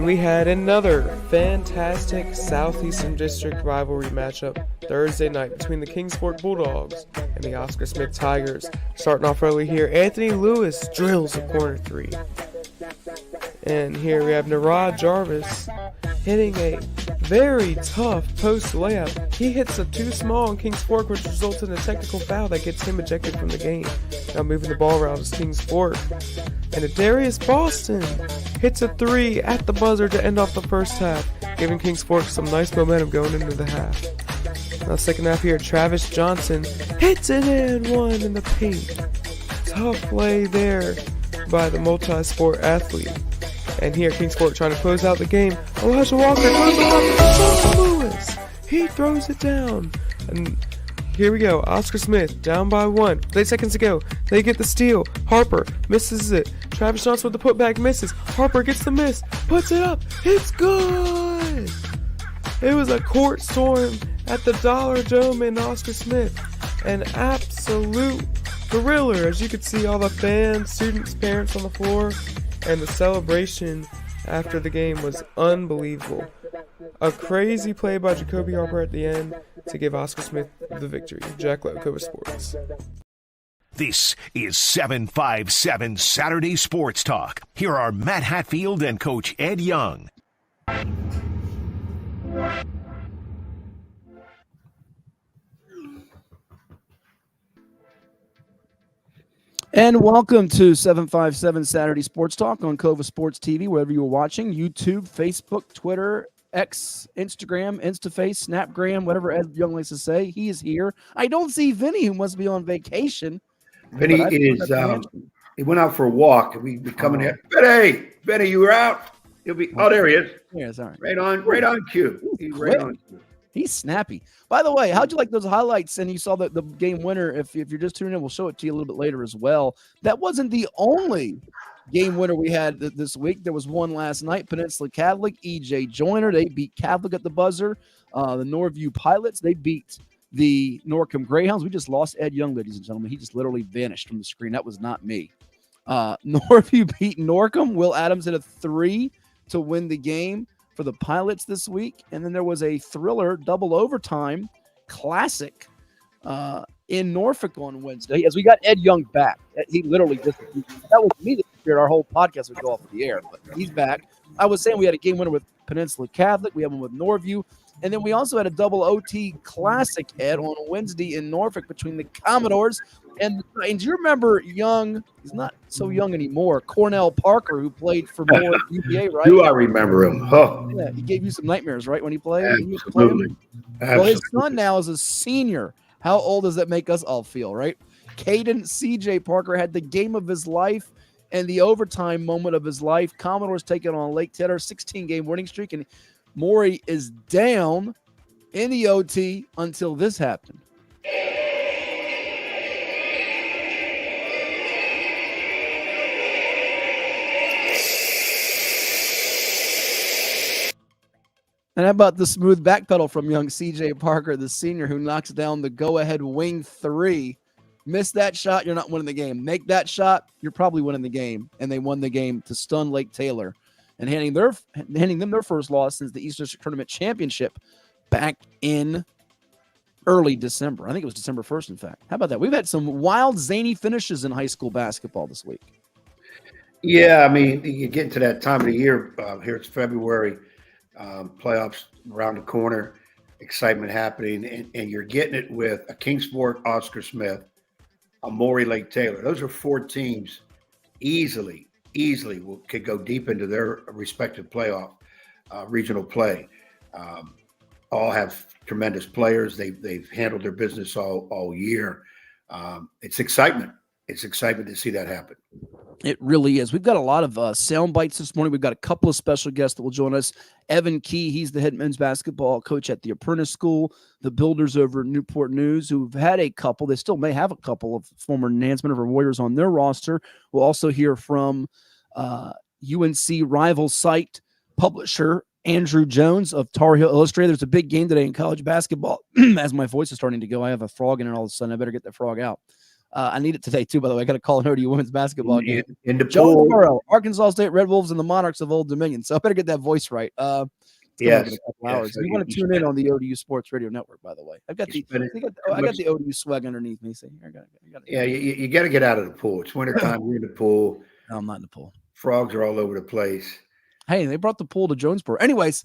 we had another fantastic Southeastern District rivalry matchup Thursday night between the Kingsport Bulldogs and the Oscar Smith Tigers. Starting off early here, Anthony Lewis drills a corner three. And here we have Narad Jarvis hitting a very tough post layup. He hits a too small on Kings Fork, which results in a technical foul that gets him ejected from the game. Now moving the ball around is Kings Fork. And Darius Boston hits a three at the buzzer to end off the first half, giving Kings Fork some nice momentum going into the half. Now second half here, Travis Johnson hits it in one in the paint. Tough play there by the multi-sport athlete. And here, Kingsport trying to close out the game. Elijah Walker goes off to Lewis. He throws it down. And here we go. Oscar Smith down by 1. 8 seconds to go. They get the steal. Harper misses it. Travis Johnson with the putback misses. Harper gets the miss. Puts it up. It's good. It was a court storm at the Dollar Dome in Oscar Smith. An absolute thriller. As you could see, all the fans, students, parents on the floor. And the celebration after the game was unbelievable. A crazy play by Jacoby Harper at the end to give Oscar Smith the victory. Jack Lowe, Cova Sports. This is 757 Saturday Sports Talk. Here are Matt Hatfield and Coach Ed Young. And welcome to 757 Saturday Sports Talk on Cova Sports TV, wherever you're watching, YouTube, Facebook, Twitter, X, Instagram, InstaFace, Snapgram, whatever Ed Young likes to say. He is here. I don't see Vinny, who must be on vacation. Vinny is, he went out for a walk. We coming here. Vinny, you were out? He'll be, there he is. Yeah, sorry. Right on cue. He's right on cue. He's snappy. By the way, how'd you like those highlights? And you saw the game winner. If you're just tuning in, we'll show it to you a little bit later as well. That wasn't the only game winner we had this week. There was one last night. Peninsula Catholic, EJ Joyner. They beat Catholic at the buzzer. The Norview Pilots, they beat the Norcom Greyhounds. We just lost Ed Young, ladies and gentlemen. He just literally vanished from the screen. That was not me. Norview beat Norcom. Will Adams hit a 3 to win the game for the Pilots this week. And then there was a thriller double overtime classic in Norfolk on Wednesday as we got Ed Young back. He literally just, that was me that feared our whole podcast would go off the air, but he's back. I was saying we had a game winner with Peninsula Catholic. We have one with Norview. And then we also had a double OT classic, Ed, on Wednesday in Norfolk between the Commodores and the Titans. You remember young, he's not so young anymore, Cornell Parker, who played for more UVA, right? Do I remember him? Oh. Yeah, he gave you some nightmares, right, when he played? Absolutely. Well, his son now is a senior. How old does that make us all feel, right? Caden CJ Parker had the game of his life and the overtime moment of his life. Commodores taking on Lake Tedder, 16-game winning streak, and Maury is down in the OT until this happened. And how about the smooth back pedal from young CJ Parker, the senior, who knocks down the go-ahead wing 3. Miss that shot, you're not winning the game. Make that shot, you're probably winning the game. And they won the game to stun Lake Taylor and handing them their first loss since the East District Tournament Championship back in early December. I think it was December 1st, in fact. How about that? We've had some wild, zany finishes in high school basketball this week. Yeah, I mean, you get into that time of the year. Here it's February. Playoffs around the corner. Excitement happening. And you're getting it with a Kingsport Oscar Smith, a Maury Lake Taylor. Those are 4 teams easily could go deep into their respective playoff regional play. All have tremendous players. They've handled their business all year. It's excitement. It's excitement to see that happen. It really is. We've got a lot of sound bites this morning. We've got a couple of special guests that will join us. Evan Key, he's the head men's basketball coach at the Apprentice School. The Builders over at Newport News, who've had a couple. They still may have a couple of former Nansemond River Warriors on their roster. We'll also hear from UNC rival site publisher Andrew Jones of Tar Heel Illustrated. There's a big game today in college basketball. As my voice is starting to go, I have a frog in it all of a sudden. I better get that frog out. I need it today too, by the way. I got to call an ODU women's basketball game. In the pool. Jonesboro, Arkansas State Red Wolves and the Monarchs of Old Dominion. So I better get that voice right. Yes. In a couple hours. So you want to tune in on the ODU Sports Radio Network, by the way. I got the ODU swag underneath me. See, you got to get out of the pool. It's wintertime. We're in the pool. No, I'm not in the pool. Frogs are all over the place. Hey, they brought the pool to Jonesboro. Anyways,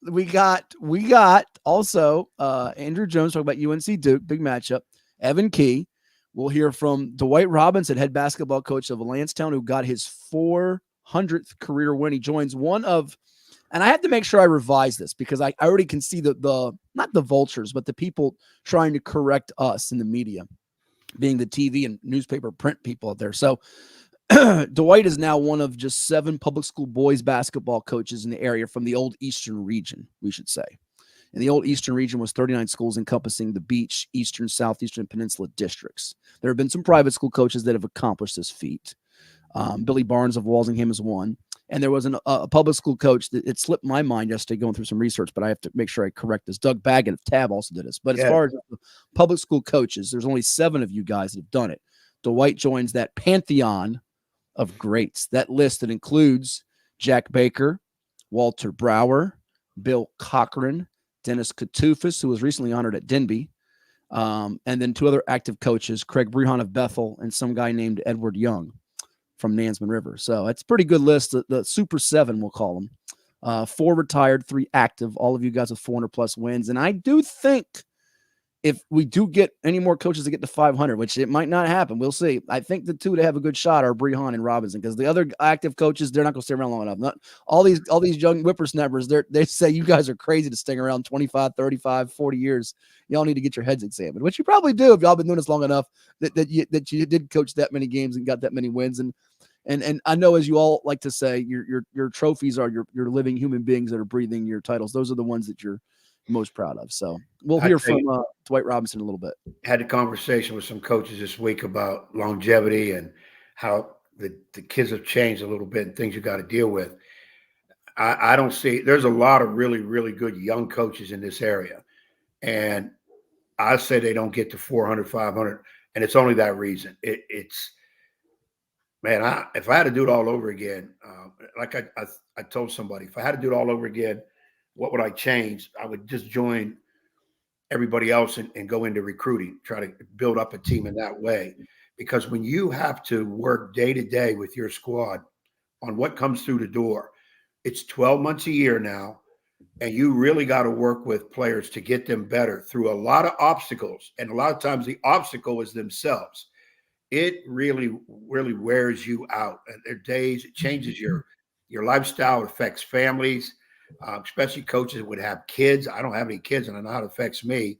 we got also Andrew Jones talking about UNC Duke, big matchup. Evan Key. We'll hear from Dwight Robinson, head basketball coach of Landstown, who got his 400th career win. He joins one of, and I have to make sure I revise this because I already can see the not the vultures, but the people trying to correct us in the media, being the TV and newspaper print people out there. So Dwight is now one of just 7 public school boys basketball coaches in the area from the old Eastern region, we should say. And the old Eastern region was 39 schools encompassing the Beach, Eastern, Southeastern Peninsula districts. There have been some private school coaches that have accomplished this feat. Billy Barnes of Walsingham is one. And there was a public school coach that it slipped my mind yesterday going through some research, but I have to make sure I correct this. Doug Baggett of Tab also did this. But as far as the public school coaches, there's only 7 of you guys that have done it. Dwight joins that pantheon of greats. That list that includes Jack Baker, Walter Brower, Bill Cochran, Dennis Katufis, who was recently honored at Denby, and then 2 other active coaches, Craig Brehan of Bethel and some guy named Edward Young from Nansemond River. So it's a pretty good list. The Super 7, we'll call them. 4 retired, 3 active, all of you guys with 400-plus wins. And I do think if we do get any more coaches to get to 500, which it might not happen, we'll see. I think the 2 to have a good shot are Brehan and Robinson, because the other active coaches, they're not going to stay around long enough. Not all these young whippersnappers, they say you guys are crazy to stay around 25, 35, 40 years. Y'all need to get your heads examined, which you probably do if y'all been doing this long enough that you did coach that many games and got that many wins. And I know, as you all like to say, your trophies are your living human beings that are breathing your titles. Those are the ones that you're most proud of. So we'll hear from Dwight Robinson in a little bit. Had a conversation with some coaches this week about longevity and how the kids have changed a little bit and things you got to deal with. I don't see, there's a lot of really, really good young coaches in this area. And I say they don't get to 400, 500. And it's only that reason. It's, man, if I had to do it all over again, like I told somebody, if I had to do it all over again, what would I change? I would just join everybody else and go into recruiting, try to build up a team in that way. Because when you have to work day to day with your squad on what comes through the door, it's 12 months a year now, and you really got to work with players to get them better through a lot of obstacles. And a lot of times the obstacle is themselves. It really, really wears you out. And there are days, it changes your lifestyle, it affects families. Especially coaches would have kids. I don't have any kids, and I know how it affects me.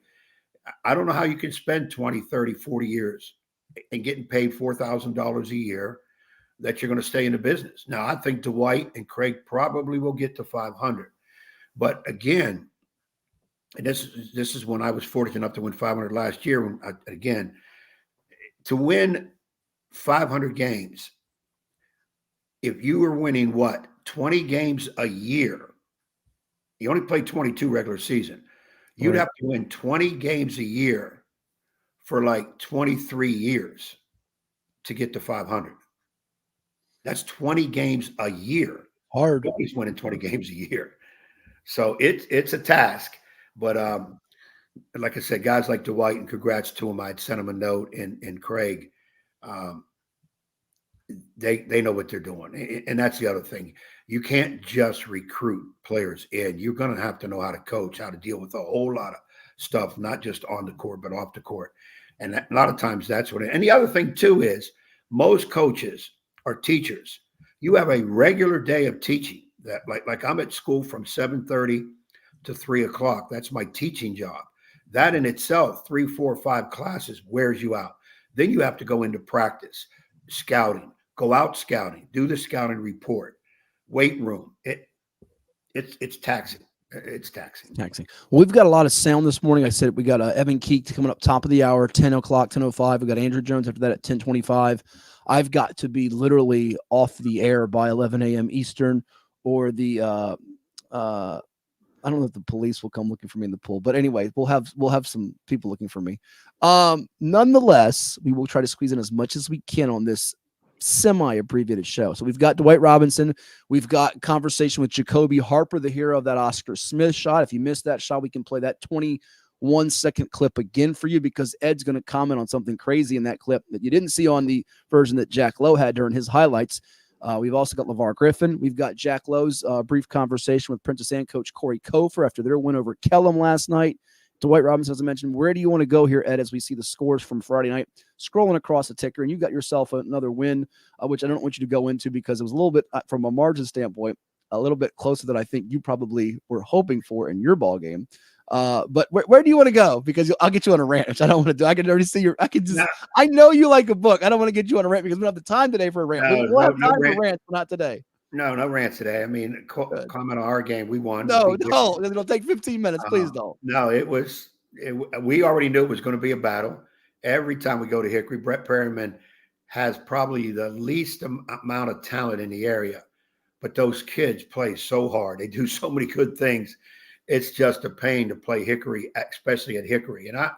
I don't know how you can spend 20, 30, 40 years and getting paid $4,000 a year that you're going to stay in the business. Now, I think Dwight and Craig probably will get to 500. But again, and this is when I was fortunate enough to win 500 last year. To win 500 games, if you were winning 20 games a year, you only play 22 regular season. You'd have to win 20 games a year for like 23 years to get to 500. That's 20 games a year. Hard. He's winning 20 games a year. So it's a task. But like I said, guys like Dwight, and congrats to him. I'd sent him a note, and Craig, they know what they're doing. And that's the other thing. You can't just recruit players in. You're going to have to know how to coach, how to deal with a whole lot of stuff, not just on the court, but off the court. And a lot of times that's what and the other thing too is most coaches are teachers. You have a regular day of teaching that like I'm at school from 7:30 to 3 o'clock. That's my teaching job. That in itself, 3, 4, 5 classes wears you out. Then you have to go into practice, scouting, go out scouting, do the scouting report. Weight room. It's taxing. It's taxing. Well, we've got a lot of sound this morning. I said we got Evan Keek coming up top of the hour, 10 o'clock, 10:05. We got Andrew Jones after that at 10:25. I've got to be literally off the air by 11 a.m. Eastern, or the I I don't know if the police will come looking for me in the pool, but anyway, we'll have some people looking for me. Nonetheless, we will try to squeeze in as much as we can on this semi-abbreviated show. So we've got Dwight Robinson. We've got conversation with Jacoby Harper, the hero of that Oscar Smith shot. If you missed that shot, we can play that 21-second clip again for you because Ed's going to comment on something crazy in that clip that you didn't see on the version that Jack Lowe had during his highlights. We've also got LeVar Griffin. We've got Jack Lowe's brief conversation with Apprentice and coach Corey Kofer after their win over Kellum last night. Dwight Robinson, as I mentioned, where do you want to go here, Ed, as we see the scores from Friday night scrolling across the ticker, and you got yourself another win, which I don't want you to go into because it was a little bit, from a margin standpoint, a little bit closer than I think you probably were hoping for in your ball game. But where do you want to go? Because I'll get you on a rant, which I don't want to do. I can already see I know you like a book. I don't want to get you on a rant because we don't have the time today for a rant. We'll have time for rants, but not today. No rants today. I mean, comment on our game. We won. No, it'll take 15 minutes. Please don't. No, we already knew it was going to be a battle. Every time we go to Hickory, Brett Perryman has probably the least amount of talent in the area, but those kids play so hard. They do so many good things. It's just a pain to play Hickory, especially at Hickory. And I'm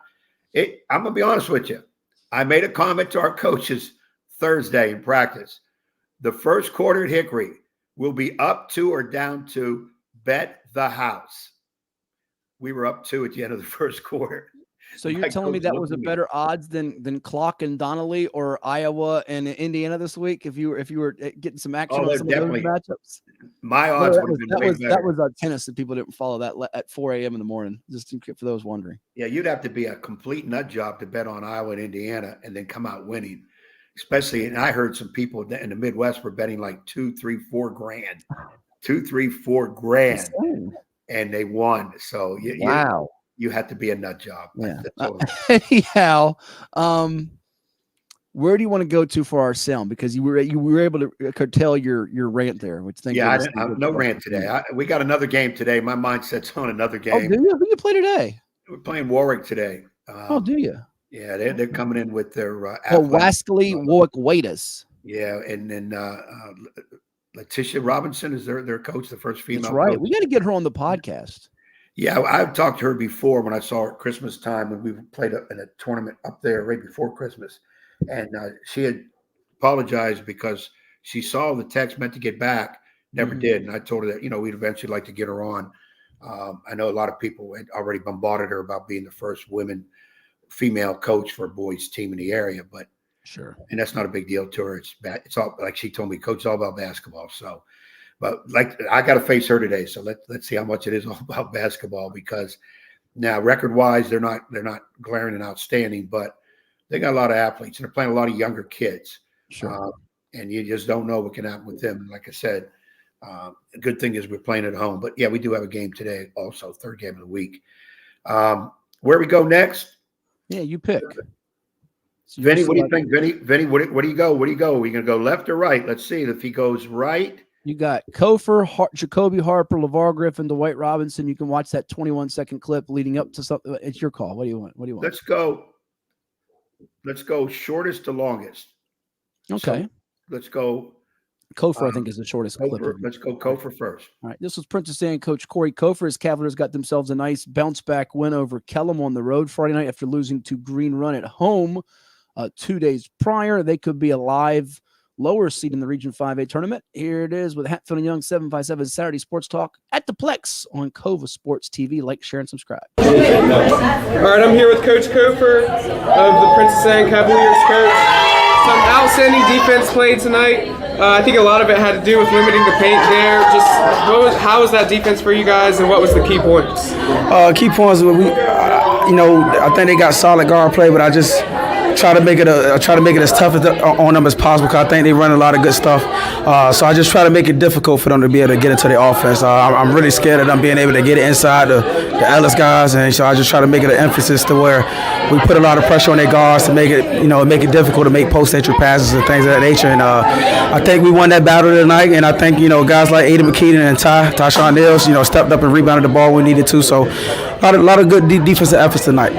going to be honest with you. I made a comment to our coaches Thursday in practice. The first quarter at Hickory will be up 2 or down 2. Bet the house. We were up 2 at the end of the first quarter. So you're telling me that was a better odds than Clark and Donnelly or Iowa and Indiana this week? If you were getting some action on some of those matchups, my odds would have been way better. That was tennis that people didn't follow that at 4 a.m. in the morning. Just for those wondering. Yeah, you'd have to be a complete nut job to bet on Iowa and Indiana and then come out winning. Especially, and I heard some people in the Midwest were betting like $2, $3, $4 grand, $2, $3, $4 grand, and they won. So wow. You had to be a nut job. Yeah. Anyhow, where do you want to go to for our sound? Because you were able to curtail your rant there. Which I no rant today. We got another game today. My mindset's on another game. Oh, do you? Who you play today? We're playing Warwick today. Do you? Yeah, they're coming in with their Wascally Warwick Waiters. Yeah, and then Letitia Robinson is their coach, the first female. That's right. Coach. We got to get her on the podcast. Yeah, I've talked to her before when I saw her at Christmas time when we played in a tournament up there right before Christmas. And she had apologized because she saw the text meant to get back, never did. And I told her that, we'd eventually like to get her on. I know a lot of people had already bombarded her about being the first female coach for a boys team in the area, but sure. And that's not a big deal to her. It's all, like she told me, coach, it's all about basketball. So, but like I got to face her today. So let's see how much it is all about basketball, because now record wise, they're not glaring and outstanding, but they got a lot of athletes and they're playing a lot of younger kids. Sure. And you just don't know what can happen with them. Like I said, a good thing is we're playing at home, but yeah, we do have a game today. Also, third game of the week. Where we go next? Yeah, you pick. So Vinny, what do you think? Vinny, where do you go? Where do you go? Are you going to go left or right? Let's see. If he goes right. You got Kofer, Jacoby Harper, LeVar Griffin, Dwight Robinson. You can watch that 21-second clip leading up to something. It's your call. What do you want? Let's go shortest to longest. Okay. So let's go. Kofer, I think, is the shortest clip. Let's go Kofer first. All right. This was Apprentice and coach Corey Kofer. His Cavaliers got themselves a nice bounce-back win over Kellum on the road Friday night after losing to Green Run at home 2 days prior. They could be a live lower seed in the Region 5A tournament. Here it is with Hatfield and Young 757 Saturday Sports Talk at the Plex on Cova Sports TV. Like, share, and subscribe. All right, I'm here with Coach Kofer of the Princess Anne Cavaliers. Coach, some outstanding defense played tonight. I think a lot of it had to do with limiting the paint there. Just how was that defense for you guys, and what was the key points? Key points, I think they got solid guard play, but I just try to make it as tough on them as possible, because I think they run a lot of good stuff. So I just try to make it difficult for them to be able to get into the offense. I'm really scared of them being able to get it inside the Ellis guys, and so I just try to make it an emphasis to where we put a lot of pressure on their guards to make it difficult to make post-entry passes and things of that nature. And I think we won that battle tonight, and I think guys like Aiden McKeon and Tyshawn Nils stepped up and rebounded the ball when we needed to. So a lot of good defensive efforts tonight.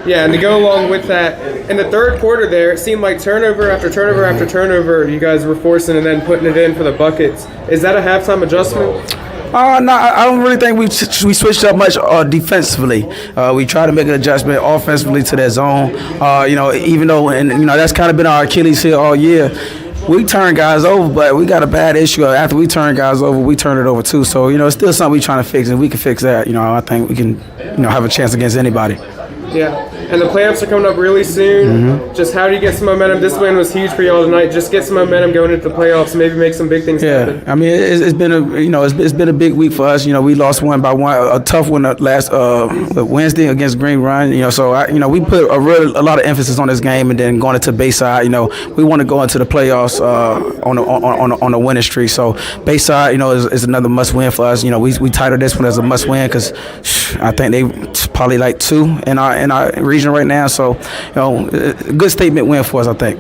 Yeah, and to go along with that, in the third quarter there, it seemed like turnover after turnover after turnover, you guys were forcing and then putting it in for the buckets. Is that a halftime adjustment? No, I don't really think we switched up much defensively. We try to make an adjustment offensively to their zone. Even though, and that's kind of been our Achilles heel all year. We turn guys over, but we got a bad issue. After we turn guys over, we turn it over too. So it's still something we're trying to fix, and we can fix that. I think we can have a chance against anybody. Yeah, and the playoffs are coming up really soon. Mm-hmm. Just how do you get some momentum? This win was huge for y'all tonight. Just get some momentum going into the playoffs, maybe make some big things happen. I mean, it's been it's been a big week for us. We lost one by one, a tough one last Wednesday against Green Run. So we put a lot of emphasis on this game, and then going into Bayside. We want to go into the playoffs on a winning streak. So Bayside, is another must win for us. We titled this one as a must win because I think they probably like 2 in our region right now. So, a good statement win for us, I think.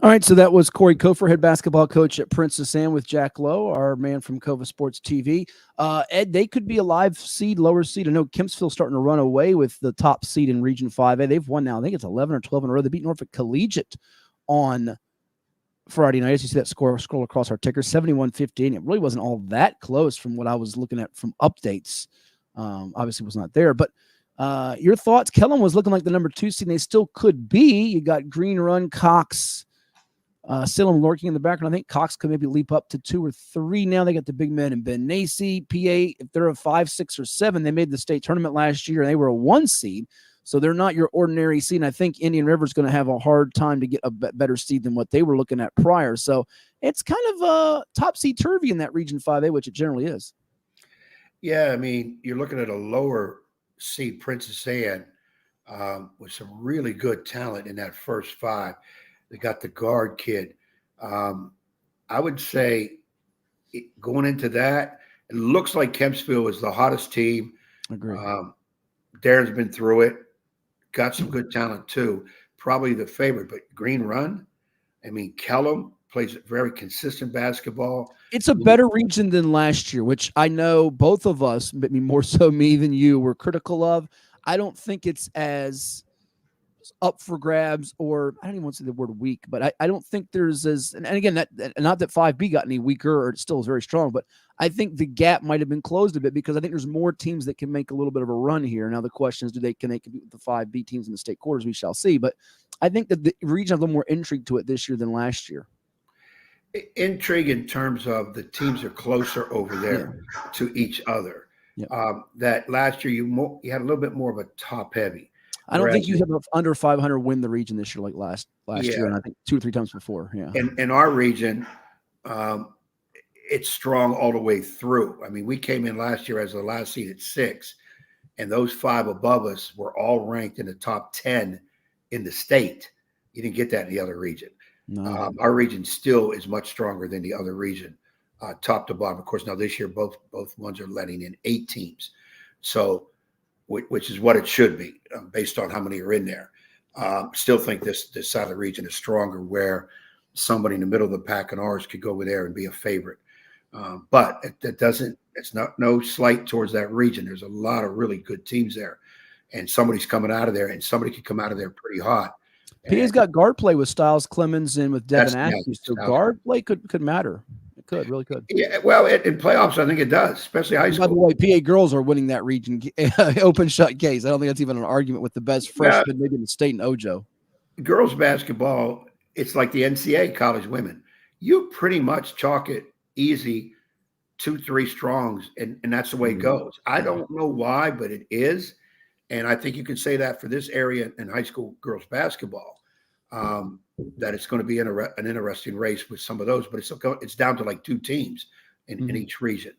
All right, so that was Corey Kofer, head basketball coach at Princess Anne, with Jack Lowe, our man from Cova Sports TV. Ed, they could be a live seed, lower seed. I know Kempsville's starting to run away with the top seed in Region 5A. They've won now, I think it's 11 or 12 in a row. They beat Norfolk Collegiate on Friday night. As you see that scroll across our ticker, 71-15. It really wasn't all that close from what I was looking at from updates. Obviously was not there, but your thoughts? Kellum was looking like the number 2 seed, and they still could be. You got Green Run, Cox, Salem lurking in the background. I think Cox could maybe leap up to 2 or 3 now. They got the big men and Ben Nacy. PA, if they're a 5, 6, or 7, they made the state tournament last year, and they were a 1 seed, so they're not your ordinary seed. And I think Indian River is going to have a hard time to get a better seed than what they were looking at prior. So it's kind of topsy-turvy in that Region 5A, which it generally is. Yeah, I mean, you're looking at a lower seed Princess Anne with some really good talent in that first 5. They got the guard kid. I would say going into that, it looks like Kempsville is the hottest team. Agree. Darren's been through it, got some good talent too. Probably the favorite, but Green Run, I mean, Kellum plays very consistent basketball. It's a better region than last year, which I know both of us, but more so me than you, were critical of. I don't think it's as up for grabs, or I don't even want to say the word weak, but I don't think there's as, and again, that not that 5B got any weaker, or it still is very strong, but I think the gap might have been closed a bit because I think there's more teams that can make a little bit of a run here. Now the question is, can they compete with the 5B teams in the state quarters? We shall see, but I think that the region has a little more intrigue to it this year than last year. Intrigue in terms of the teams are closer over there to each other. Yeah. That last year you had a little bit more of a top heavy. I don't think you have under 500 win the region this year like last year, and I think 2 or 3 times before. Yeah. In our region, it's strong all the way through. I mean, we came in last year as the last seed at 6, and those 5 above us were all ranked in the top 10 in the state. You didn't get that in the other region. No. Our region still is much stronger than the other region, top to bottom. Of course, now this year both ones are letting in 8 teams, so which is what it should be based on how many are in there. Still think this side of the region is stronger, where somebody in the middle of the pack and ours could go over there and be a favorite. But it's no slight towards that region. There's a lot of really good teams there, and somebody's coming out of there, and somebody could come out of there pretty hot. PA's got guard play with Styles Clemens and with Devin Askew, so guard play could matter. It really could. Yeah, well, in playoffs, I think it does, especially high school. By the way, PA girls are winning that region open shut case. I don't think that's even an argument with the best freshman maybe in the state in Ojo. Girls basketball, it's like the NCAA college women. You pretty much chalk it easy, 2-3 strongs, and that's the way it goes. I don't know why, but it is. And I think you can say that for this area in high school girls basketball, that it's going to be an interesting race with some of those, but it's down to like 2 teams in each region.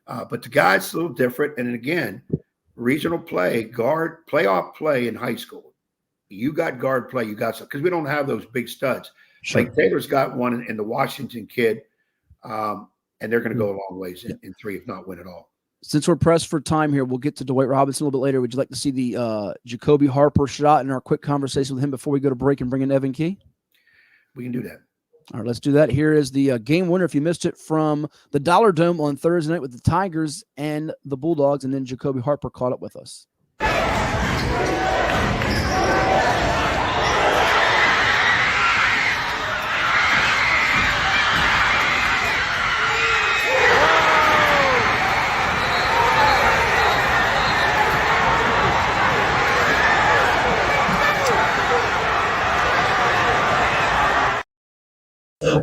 But the guys a little different. And then again, regional play, guard, playoff play in high school. You got guard play, you got some, because we don't have those big studs. Sure. Like Taylor's got one in the Washington kid, and they're going to go a long ways in 3, if not win it all. Since we're pressed for time here, we'll get to Dwight Robinson a little bit later. Would you like to see the Jacoby Harper shot in our quick conversation with him before we go to break and bring in Evan Key? We can do that. All right, let's do that. Here is the game winner, if you missed it, from the Dollar Dome on Thursday night with the Tigers and the Bulldogs, and then Jacoby Harper caught up with us.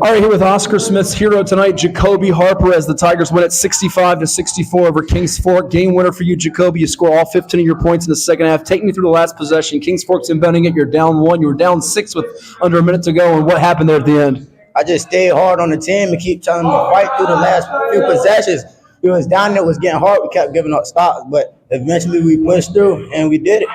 All right, here with Oscar Smith's hero tonight, Jacoby Harper, as the Tigers win at 65-64 over Kings Fork. Game winner for you, Jacoby. You score all 15 of your points in the second half. Take me through the last possession. Kings Fork's inbounding it. You're down 1. You were down 6 with under a minute to go. And what happened there at the end? I just stayed hard on the team and keep telling them to fight through the last few possessions. We was down there, it was getting hard. We kept giving up stops, but eventually we pushed through and we did it.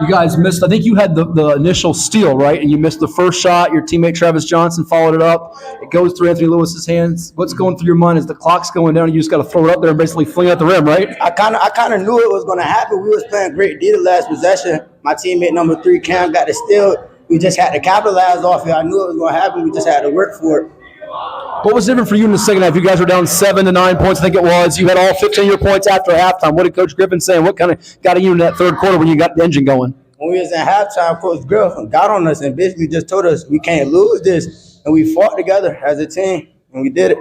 You guys missed, I think you had the initial steal, right? And you missed the first shot. Your teammate Travis Johnson followed it up. It goes through Anthony Lewis's hands. What's going through your mind as the clock's going down and you just got to throw it up there and basically fling it at the rim, right? I kind of knew it was going to happen. We was playing great D the last possession. My teammate number 3, Cam, got the steal. We just had to capitalize off it. I knew it was going to happen. We just had to work for it. What was different for you in the second half? You guys were down 7 to 9 points, I think it was. You had all 15 of your points after halftime. What did Coach Griffin say? And what kind of got you in that third quarter when you got the engine going? When we was in halftime, Coach Griffin got on us and basically just told us we can't lose this. And we fought together as a team, and we did it.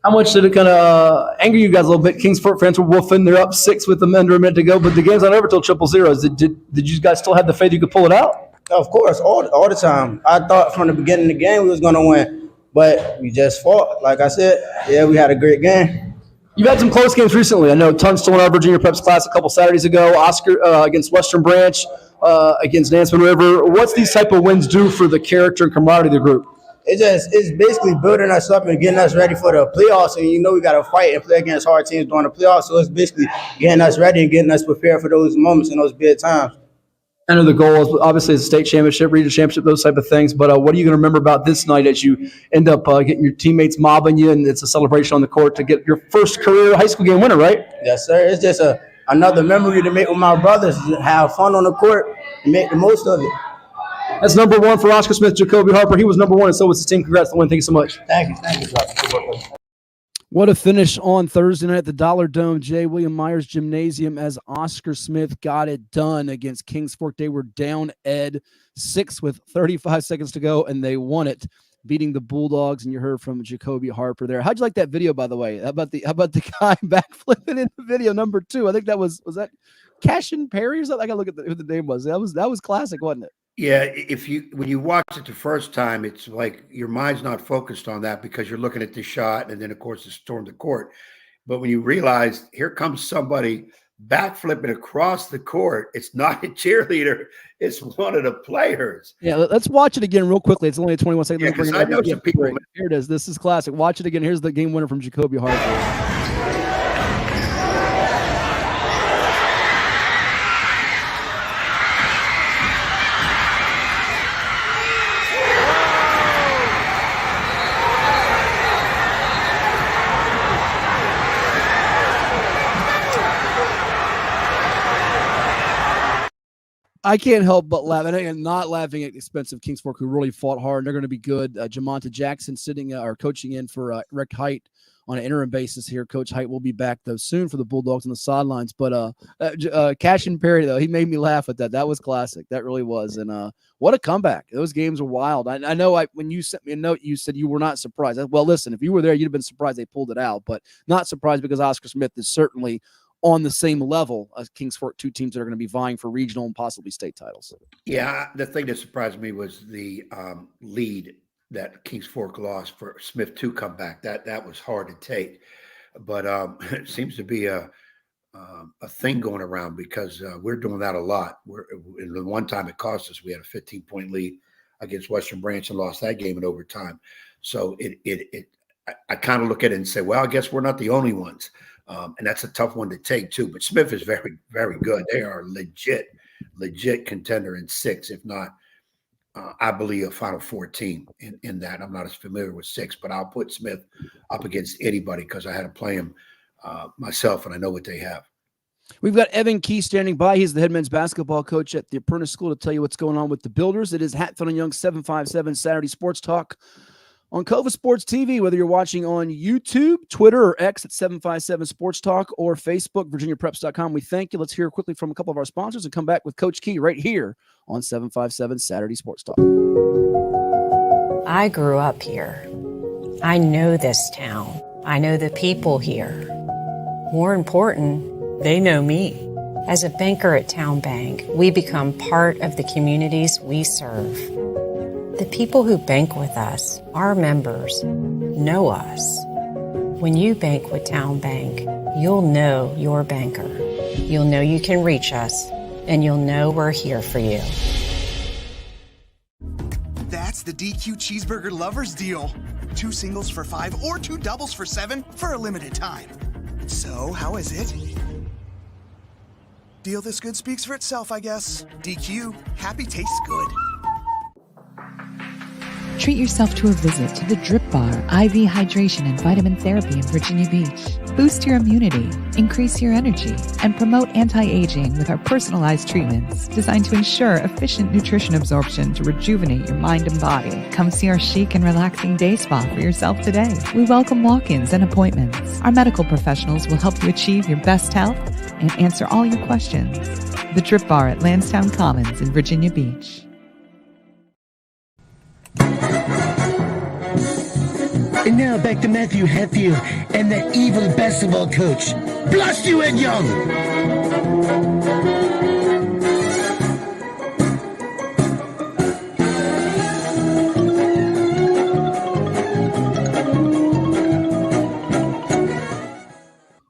How much did it kind of anger you guys a little bit? Kings Fork fans were wolfing. They're up 6 with them under a minute to go, but the game's not over till 0-0. Did you guys still have the faith you could pull it out? Of course, all the time. I thought from the beginning of the game we was going to win, but we just fought. Like I said, yeah, we had a great game. You've had some close games recently. I know Tunstall won our Virginia Preps class a couple Saturdays ago. Oscar against Western Branch, against Nansemond River. What's these type of wins do for the character and camaraderie of the group? It's basically building us up and getting us ready for the playoffs. And we got to fight and play against hard teams during the playoffs. So it's basically getting us ready and getting us prepared for those moments and those big times. I know the goal is obviously the state championship, regional championship, those type of things. But what are you going to remember about this night as you end up getting your teammates mobbing you, and it's a celebration on the court to get your first career high school game winner, right? Yes, sir. It's just another memory to make with my brothers, have fun on the court and make the most of it. That's number 1 for Oscar Smith, Jacoby Harper. He was number 1, and so was his team. Congrats on the win. Thank you so much. Thank you. What a finish on Thursday night at the Dollar Dome, J. William Myers Gymnasium, as Oscar Smith got it done against Kings Fork. They were down 6 with 35 seconds to go, and they won it, beating the Bulldogs. And you heard from Jacoby Harper there. How'd you like that video, by the way? How about the guy backflipping in the video number 2? I think that was that Cashin Perry or something? I gotta look at who the name was. That was classic, wasn't it? Yeah, when you watch it the first time, it's like your mind's not focused on that because you're looking at the shot and then, of course, the storm the court. But when you realize here comes somebody backflipping across the court, it's not a cheerleader, it's one of the players. Yeah, let's watch it again real quickly. It's only a 21 second. Yeah, because I know some people. Here it is. This is classic. Watch it again. Here's the game winner from Jacoby Harper. I can't help but laugh. And I'm not laughing at the expense of Kings Fork, who really fought hard. And they're going to be good. Jamonta Jackson sitting or coaching in for Rick Height on an interim basis here. Coach Height will be back, though, soon for the Bulldogs on the sidelines. But Cashin Perry, though, he made me laugh at that. That was classic. That really was. And what a comeback. Those games were wild. I know when you sent me a note, you said you were not surprised. Well, listen, if you were there, you'd have been surprised they pulled it out. But not surprised because Oscar Smith is certainly on the same level as Kings Fork, 2 teams that are going to be vying for regional and possibly state titles. Yeah, the thing that surprised me was the lead that Kings Fork lost for Smith to come back. That was hard to take, but it seems to be a thing going around because we're doing that a lot. And the one time it cost us, we had a 15-point lead against Western Branch and lost that game in overtime. So I kind of look at it and say, well, I guess we're not the only ones. And that's a tough one to take too. But Smith is very, very good. They are legit contender in 6, if not, I believe, a Final Four team in that. I'm not as familiar with 6, but I'll put Smith up against anybody because I had to play him myself, and I know what they have. We've got Evan Key standing by. He's the head men's basketball coach at the Apprentice School to tell you what's going on with the Builders. It is Hatfield and Young 757 Saturday Sports Talk on Cova Sports TV, whether you're watching on YouTube, Twitter, or X at 757 Sports Talk, or Facebook, VirginiaPreps.com. We thank you. Let's hear quickly from a couple of our sponsors and come back with Coach Key right here on 757 Saturday Sports Talk. I grew up here. I know this town. I know the people here. More important, they know me. As a banker at Town Bank, we become part of the communities we serve. The people who bank with us, our members, know us. When you bank with Town Bank, you'll know your banker. You'll know you can reach us, and you'll know we're here for you. That's the DQ Cheeseburger Lovers Deal. 2 singles for $5 or 2 doubles for $7 for a limited time. So, how is it? Deal this good speaks for itself, I guess. DQ, happy tastes good. Treat yourself to a visit to the Drip Bar IV Hydration and Vitamin Therapy in Virginia Beach. Boost your immunity, increase your energy, and promote anti-aging with our personalized treatments designed to ensure efficient nutrition absorption to rejuvenate your mind and body. Come see our chic and relaxing day spa for yourself today. We welcome walk-ins and appointments. Our medical professionals will help you achieve your best health and answer all your questions. The Drip Bar at Landstown Commons in Virginia Beach. And now back to Matthew Hatfield and that evil basketball coach. Blast you, Ed Young!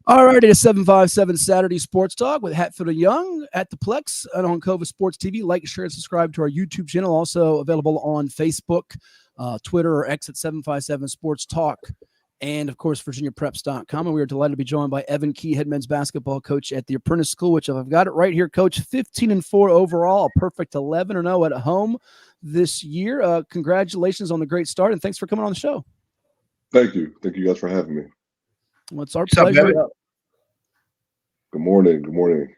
All right, it is 757 Saturday Sports Talk with Hatfield and Young at the Plex and on Cova Sports TV. Like, share, and subscribe to our YouTube channel. Also available on Facebook, Twitter, or X at 757 Sports Talk. And, of course, VirginiaPreps.com. And we are delighted to be joined by Evan Key, head men's basketball coach at the Apprentice School, which I've got it right here, Coach. 15-4 overall, a perfect 11-0 at home this year. Congratulations on the great start, and thanks for coming on the show. Thank you. Thank you guys for having me. Well, it's our pleasure. Good morning. Good morning.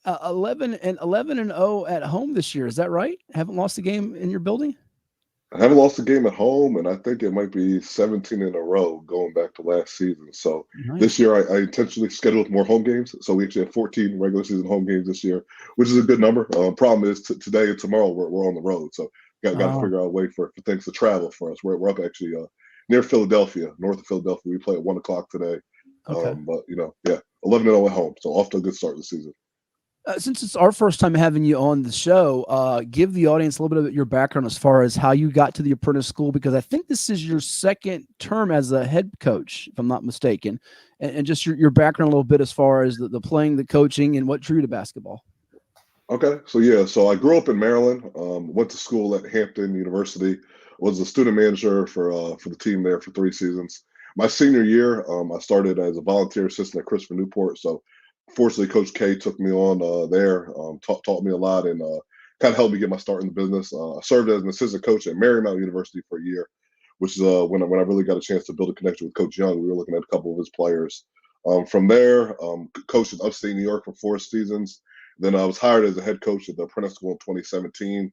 11-0 at home this year. Is that right? Haven't lost a game in your building? I haven't lost a game at home, and I think it might be 17 in a row going back to last season. So This year I intentionally scheduled more home games. So we actually have 14 regular season home games this year, which is a good number. Problem is today and tomorrow we're on the road. So got to figure out a way for things to travel for us. We're up actually near Philadelphia, north of Philadelphia. We play at 1 o'clock today. Okay. But, 11-0 at home. So off to a good start this season. Since it's our first time having you on the show, give the audience a little bit of your background as far as how you got to the Apprentice School, because I think this is your second term as a head coach, if I'm not mistaken, and just your background a little bit as far as the playing, the coaching, and what drew you to basketball. Okay. So I grew up in Maryland, went to school at Hampton University, was a student manager for the team there for 3 seasons. My senior year, I started as a volunteer assistant at Christopher Newport. So fortunately, Coach K took me on there, taught me a lot, and kind of helped me get my start in the business. I served as an assistant coach at Marymount University for a year, which is when I really got a chance to build a connection with Coach Young. We were looking at a couple of his players. From there, coached in upstate New York for 4 seasons. Then I was hired as a head coach at the Apprentice School in 2017.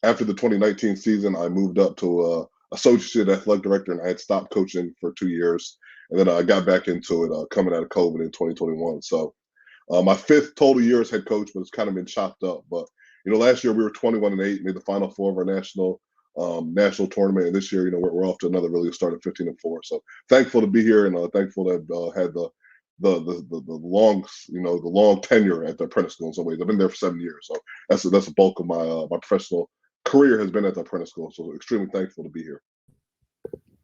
After the 2019 season, I moved up to associate athletic director, and I had stopped coaching for 2 years. And then I got back into it coming out of COVID in 2021. So my 5th total year as head coach, but it's kind of been chopped up. But, last year we were 21-8, made the Final Four of our national tournament. And this year, we're off to another really good start at 15-4. So thankful to be here, and thankful to have had the long tenure at the Apprentice School in some ways. I've been there for 7 years. So that's the bulk of my professional career has been at the Apprentice School. So extremely thankful to be here.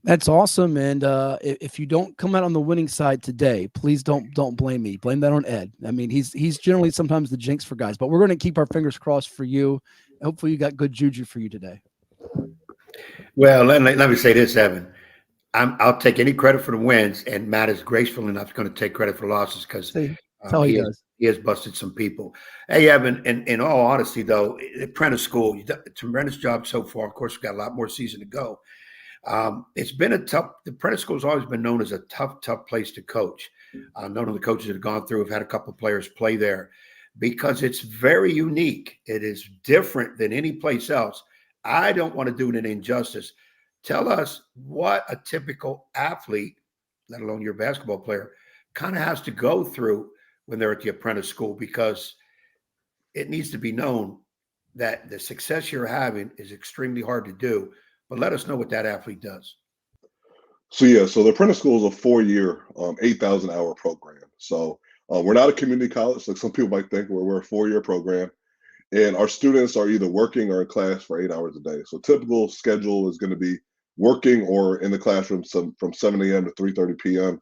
That's awesome. And if you don't come out on the winning side today, please don't blame me. Blame that on Ed. I mean, he's generally sometimes the jinx for guys, but we're going to keep our fingers crossed for you. Hopefully you got good juju for you today. Well, let me say this, Evan. I'll take any credit for the wins, and Matt is graceful enough going to take credit for losses because he has busted some people. Hey, Evan, in all honesty, though, Apprentice School, you done a tremendous job so far. Of course, we've got a lot more season to go. It's been the Apprentice School has always been known as a tough place to coach. None of the coaches that have gone through have had a couple of players play there because it's very unique. It is different than any place else. I don't want to do it an injustice. Tell us what a typical athlete, let alone your basketball player, kind of has to go through when they're at the Apprentice School, because it needs to be known that the success you're having is extremely hard to do. But let us know what that athlete does. So the Apprentice School is a 4-year, 8,000-hour program. So we're not a community college like some people might think. We're a 4-year program. and our students are either working or in class for 8 hours a day. So typical schedule is going to be working or in the classroom from 7 a.m. to 3:30 p.m.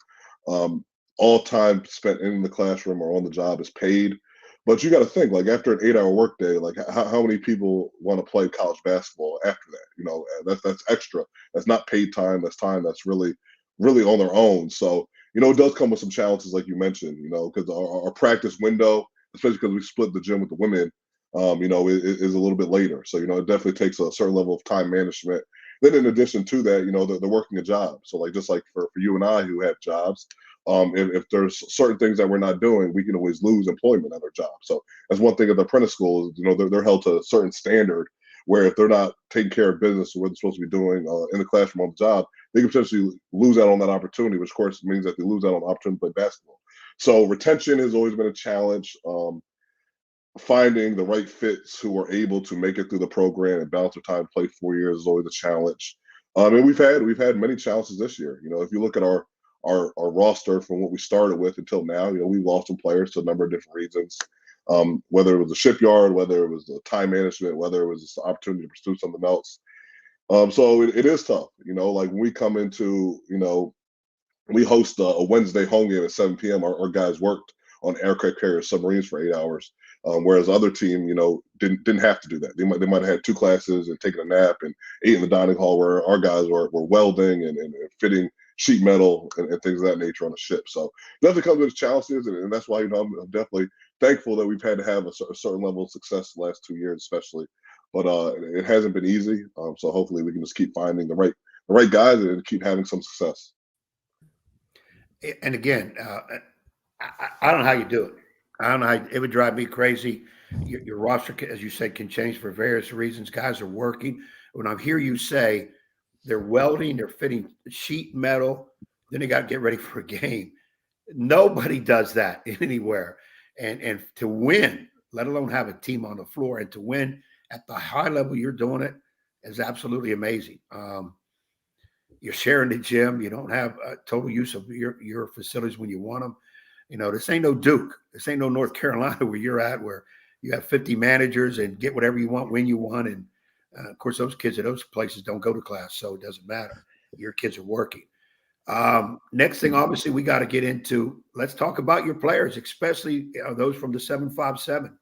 All time spent in the classroom or on the job is paid. But you got to think, like, after an 8-hour workday, like how many people want to play college basketball after that? That's extra. That's not paid time. That's time that's really on their own. So it does come with some challenges, like you mentioned. Because our practice window, especially because we split the gym with the women, is a little bit later. So it definitely takes a certain level of time management. Then in addition to that, they're working a job. So like just like for you and I who have jobs, if there's certain things that we're not doing, we can always lose employment at our job. So that's one thing at the apprentice school is, they're held to a certain standard where if they're not taking care of business or what they're supposed to be doing in the classroom on the job, they can potentially lose out on that opportunity, which of course means that they lose out on the opportunity to play basketball. So retention has always been a challenge. Finding the right fits who are able to make it through the program and balance their time to play 4 years is always a challenge. And we've had many challenges this year. If you look at our roster from what we started with until now, we've lost some players to a number of different reasons. Whether it was a shipyard, whether it was the time management, whether it was just the opportunity to pursue something else. So it is tough. Like when we come into, we host a Wednesday home game at 7 p.m. Our guys worked on aircraft carrier submarines for 8 hours. Whereas other team, didn't have to do that. They might have had 2 classes and taken a nap and ate in the dining hall, where our guys were welding and fitting sheet metal and things of that nature on the ship. So it definitely comes with challenges, and that's why I'm definitely thankful that we've had to have a certain level of success the last 2 years, especially. But it hasn't been easy. So hopefully we can just keep finding the right guys and keep having some success. And again, I don't know how you do it. I don't know how it would drive me crazy. Your roster, as you said, can change for various reasons. Guys are working. When I hear you say they're welding, they're fitting sheet metal, then they got to get ready for a game. Nobody does that anywhere. And to win, let alone have a team on the floor, and to win at the high level you're doing it is absolutely amazing. You're sharing the gym. You don't have total use of your facilities when you want them. This ain't no Duke. This ain't no North Carolina where you're at, where you have 50 managers and get whatever you want when you want. And of course, those kids at those places don't go to class, so it doesn't matter. Your kids are working. Next thing, obviously, we got to get into, let's talk about your players, especially those from the 757.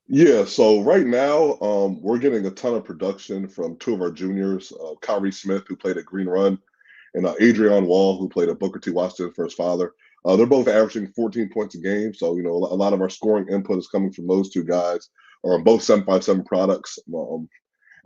Yeah, so right now, we're getting a ton of production from 2 of our juniors, Kyrie Smith, who played at Green Run, and Adrian Wall, who played at Booker T. Washington for his father. They're both averaging 14 points a game. So, a lot of our scoring input is coming from those 2 guys, or both 757 products,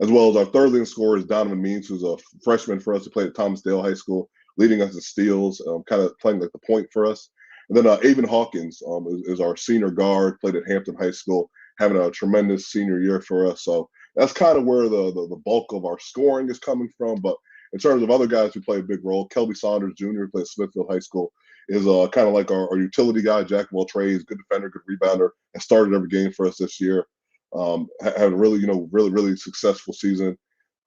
as well as our third leading scorer is Donovan Means, who's a freshman for us who played at Thomas Dale High School, leading us in steals, kind of playing like the point for us. And then Avon Hawkins is our senior guard, played at Hampton High School, having a tremendous senior year for us. So that's kind of where the bulk of our scoring is coming from. But in terms of other guys who play a big role, Kelby Saunders Jr., who played at Smithfield High School, is kind of like our utility guy, jack of all trades, good defender, good rebounder, and started every game for us this year. Had a really, really successful season.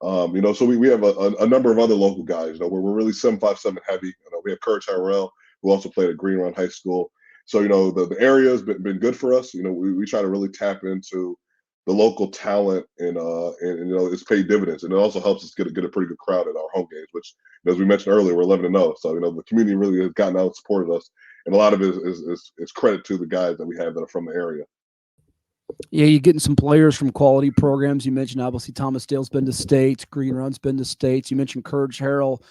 So we have a number of other local guys. We're really 757 heavy. We have Kurt Tyrell, who also played at Green Run High School. So the area has been good for us. We try to really tap into the local talent, and it's paid dividends, and it also helps us get a pretty good crowd at our home games, which, as we mentioned earlier, we're 11-0. So the community really has gotten out and supported us, and a lot of it is credit to the guys that we have that are from the area. Yeah, you're getting some players from quality programs. You mentioned, obviously, Thomas Dale's been to states. Green Run's been to states. You mentioned Courage Harrell,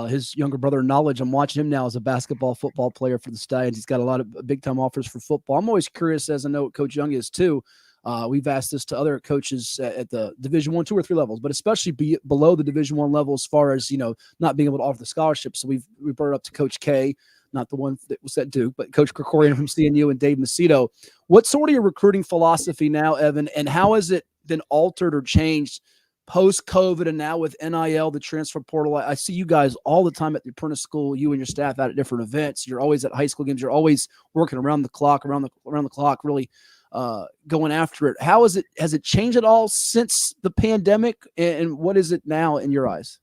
his younger brother, Knowledge. I'm watching him now as a basketball, football player for the Stallions. He's got a lot of big-time offers for football. I'm always curious, as I know what Coach Young is, too. We've asked this to other coaches at the Division I, 2 or 3 levels, but especially below the Division I level, as far as, not being able to offer the scholarship. So we brought it up to Coach K, not the one that was at Duke, but Coach Krikorian from CNU and Dave Macedo. What's sort of your recruiting philosophy now, Evan, and how has it been altered or changed post-COVID and now with NIL, the transfer portal? I see you guys all the time at the Apprentice School, you and your staff out at different events. You're always at high school games. You're always working around the clock, really going after it. How is it? Has it changed at all since the pandemic, and what is it now in your eyes?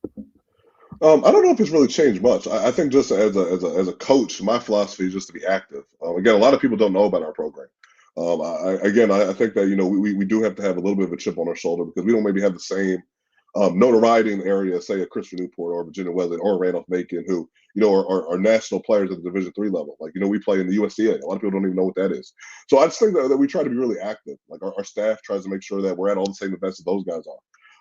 I don't know if it's really changed much. I think just as a coach, my philosophy is just to be active. Again, a lot of people don't know about our program. I think that, we do have to have a little bit of a chip on our shoulder because we don't maybe have the same notoriety in the area, say a Christian Newport or Virginia Wesleyan or Randolph-Macon, who are national players at the Division III level. Like, we play in the USCA. A lot of people don't even know what that is. So I just think that we try to be really active. Like our staff tries to make sure that we're at all the same events that those guys are.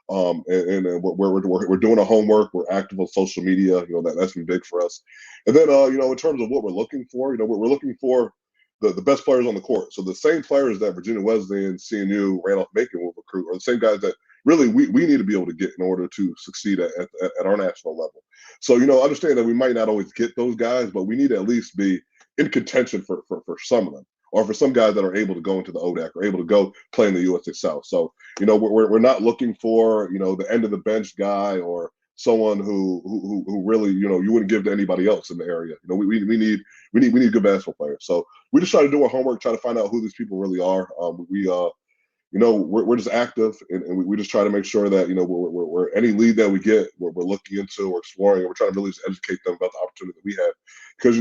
And we're doing our homework. We're active on social media. That's been big for us. And then in terms of what we're looking for, we're looking for the best players on the court. So the same players that Virginia Wesleyan, CNU, Randolph-Macon will recruit are the same guys that really we need to be able to get in order to succeed at our national level. So, understand that we might not always get those guys, but we need to at least be in contention for some of them, or for some guys that are able to go into the ODAC or able to go play in the USA South. So, we're not looking for, the end of the bench guy or someone who really, you wouldn't give to anybody else in the area. We need good basketball players. So we just try to do our homework, try to find out who these people really are. We're just active, and we just try to make sure that, we're any lead that we get, we're looking into or exploring, and we're trying to really just educate them about the opportunity that we have. Because,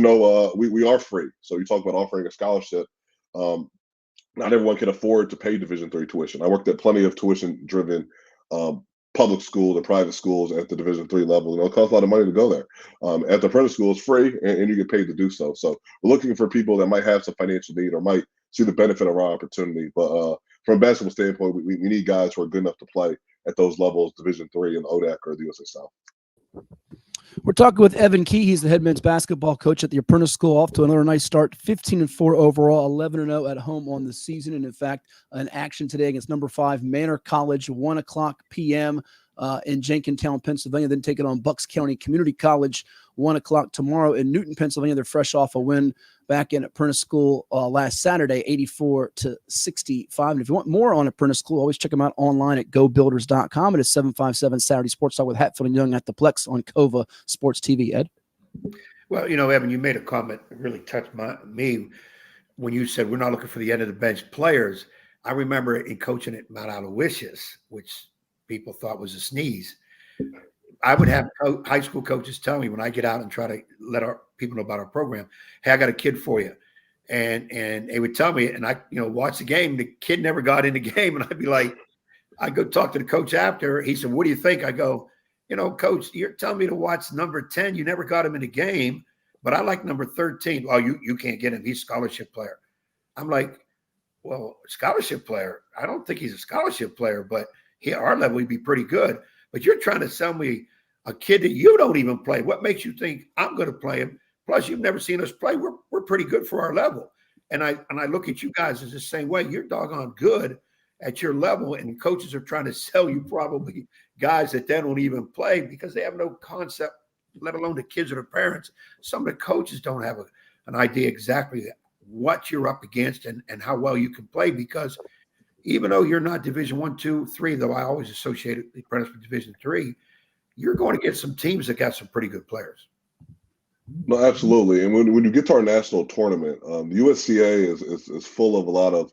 we are free. So you talk about offering a scholarship. Not everyone can afford to pay Division III tuition. I worked at plenty of tuition-driven public schools and private schools at the Division III level. It costs a lot of money to go there. At the Apprentice School, it's free, and you get paid to do so. So we're looking for people that might have some financial need or might see the benefit of our opportunity. But from a basketball standpoint, we need guys who are good enough to play at those levels, Division III and ODAC or the USA South. We're talking with Evan Key. He's the head men's basketball coach at the Apprentice School. Off to another nice start, 15-4 overall, 11-0 at home on the season. And in fact, an action today against number 5 Manor College, 1:00 p.m. In Jenkintown, Pennsylvania. Then take it on Bucks County Community College, 1:00 tomorrow in Newton, Pennsylvania. They're fresh off a win back in Apprentice School last Saturday, 84-65. And if you want more on Apprentice School, always check them out online at gobuilders.com. It is 757 Saturday Sports Talk with Hatfield and Young at the Plex on Cova Sports TV. Ed? Well, Evan, you made a comment that really touched me when you said we're not looking for the end of the bench players. I remember in coaching at Mount Aloysius, which people thought was a sneeze. I would have high school coaches tell me when I get out and try to let our people know about our program, hey, I got a kid for you. And they would tell me, and I, watch the game. The kid never got in the game. And I'd be like, I go talk to the coach after. He said, what do you think? I go, coach, you're telling me to watch number 10. You never got him in the game, but I like number 13. Well, you can't get him. He's a scholarship player. I'm like, well, scholarship player. I don't think he's a scholarship player, but our level, he'd be pretty good. But you're trying to sell me a kid that you don't even play. What makes you think I'm going to play him? Plus, you've never seen us play. We're pretty good for our level. And I look at you guys as the same way. You're doggone good at your level, and coaches are trying to sell you probably guys that they don't even play because they have no concept, let alone the kids or the parents. Some of the coaches don't have an idea exactly what you're up against and how well you can play, because even though you're not Division I, II, III, though I always associate the Apprentice with Division III, you're going to get some teams that got some pretty good players. No, absolutely. And when you get to our national tournament, the USCA is full of a lot of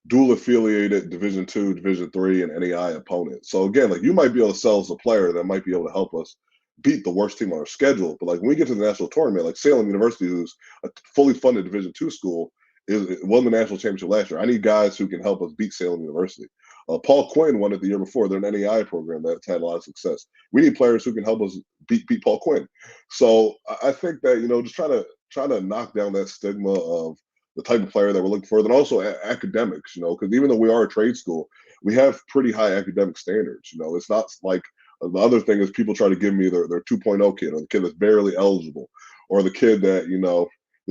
dual affiliated Division II, Division III, and NAI opponents. So again, like, you might be able to sell us a player that might be able to help us beat the worst team on our schedule. But like when we get to the national tournament, like Salem University, who's a fully funded Division II school, won the national championship last year. I need guys who can help us beat Salem University. Paul Quinn won it the year before. They're an NAI program that's had a lot of success. We need players who can help us beat Paul Quinn. So I think that, just trying to knock down that stigma of the type of player that we're looking for. Then also academics, because even though we are a trade school, we have pretty high academic standards. It's not like the other thing is people try to give me their 2.0 kid, or the kid that's barely eligible, or the kid that,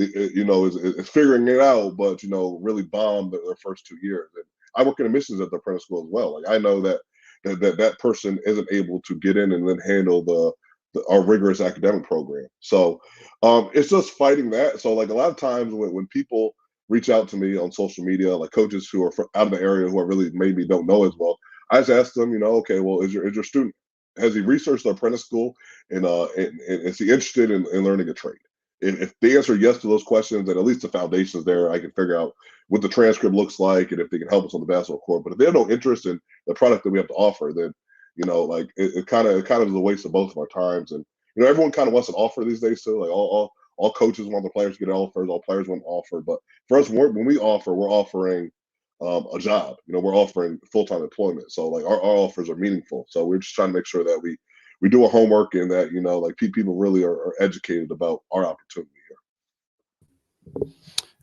is figuring it out, but, really bombed their first 2 years. And I work in admissions at the Apprentice School as well. Like, I know that person isn't able to get in and then handle our rigorous academic program. So it's just fighting that. So like a lot of times when people reach out to me on social media, like coaches who are out of the area who I really maybe don't know as well, I just ask them, okay, well, is your student, has he researched the Apprentice School, and is he interested in learning a trade? If they answer yes to those questions, then at least the foundation's there. I can figure out what the transcript looks like and if they can help us on the basketball court. But if they have no interest in the product that we have to offer, then it kind of is a waste of both of our times. And everyone kind of wants an offer these days too. Like all coaches want the players to get offers, all players want an offer. But for us, when we offer, we're offering a job. We're offering full-time employment. So like our offers are meaningful. So we're just trying to make sure that we do our homework and that, like people really are educated about our opportunity here.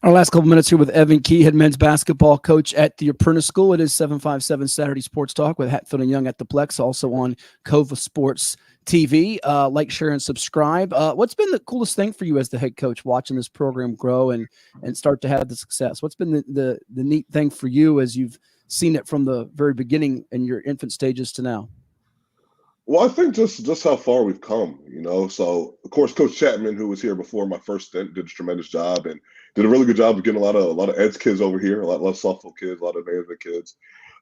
Our last couple minutes here with Evan Key, head men's basketball coach at the Apprentice School. It is 757 Saturday Sports Talk with Hatfield and Young at the PLEX, also on Cova Sports TV. Like, share, and subscribe. What's been the coolest thing for you as the head coach watching this program grow and start to have the success? What's been the neat thing for you as you've seen it from the very beginning in your infant stages to now? Well, I think just how far we've come, So, of course, Coach Chapman, who was here before my first stint, did a tremendous job and did a really good job of getting a lot of Ed's kids over here, a lot of softball kids, a lot of advancement kids.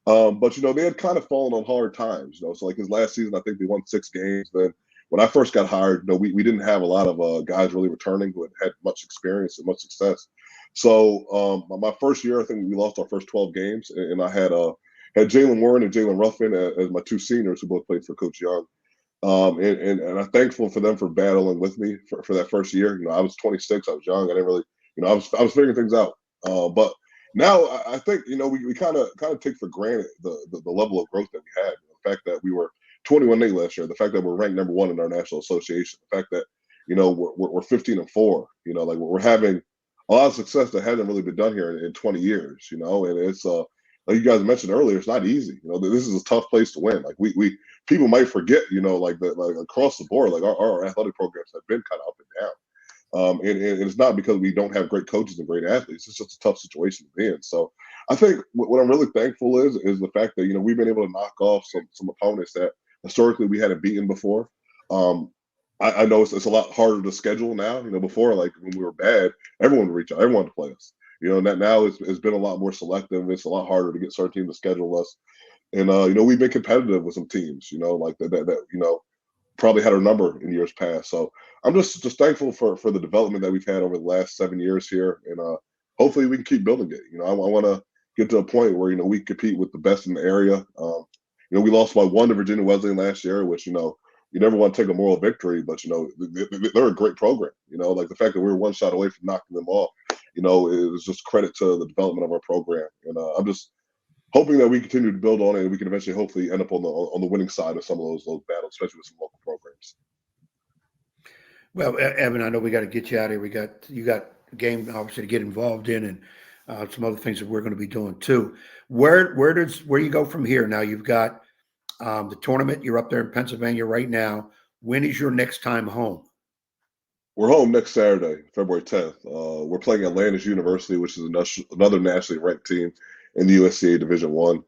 But they had kind of fallen on hard times, So, like his last season, I think they won 6 games. Then when I first got hired, we didn't have a lot of guys really returning who had much experience and much success. So, my first year, I think we lost our first 12 games, and I had Jalen Warren and Jalen Ruffin as my 2 seniors who both played for Coach Young. And I'm thankful for them for battling with me for that first year. I was 26, I was young, I didn't really, I was figuring things out. But now I think, we kind of take for granted the level of growth that we had. The fact that we were 21-8 last year, the fact that we're ranked number 1 in our national association, the fact that, we're 15-4, like we're having a lot of success that hasn't really been done here in 20 years, and it's, like you guys mentioned earlier, it's not easy. This is a tough place to win. Like we people might forget, like across the board, like our athletic programs have been kind of up and down. And it's not because we don't have great coaches and great athletes. It's just a tough situation to be in. So I think what I'm really thankful is the fact that, we've been able to knock off some opponents that historically we hadn't beaten before. I know it's a lot harder to schedule now. Before, like when we were bad, everyone would reach out, everyone to play us. Now it's been a lot more selective. It's a lot harder to get certain teams to schedule us. And, we've been competitive with some teams, like that probably had our number in years past. So I'm just thankful for the development that we've had over the last 7 years here. And hopefully we can keep building it. I want to get to a point where, we compete with the best in the area. We lost by 1 to Virginia Wesleyan last year, which, you never want to take a moral victory, but, they're a great program. Like the fact that we were 1 shot away from knocking them off, it was just credit to the development of our program. And I'm just hoping that we continue to build on it and we can eventually hopefully end up on the winning side of some of those battles, especially with some local programs. Well, Evan, I know we got to get you out of here. You got a game obviously to get involved in and some other things that we're going to be doing too. Where you go from here? Now you've got the tournament. You're up there in Pennsylvania right now. When is your next time home? We're home next Saturday, February 10th. We're playing at Landstown University, which is another nationally ranked team in the USCA Division One.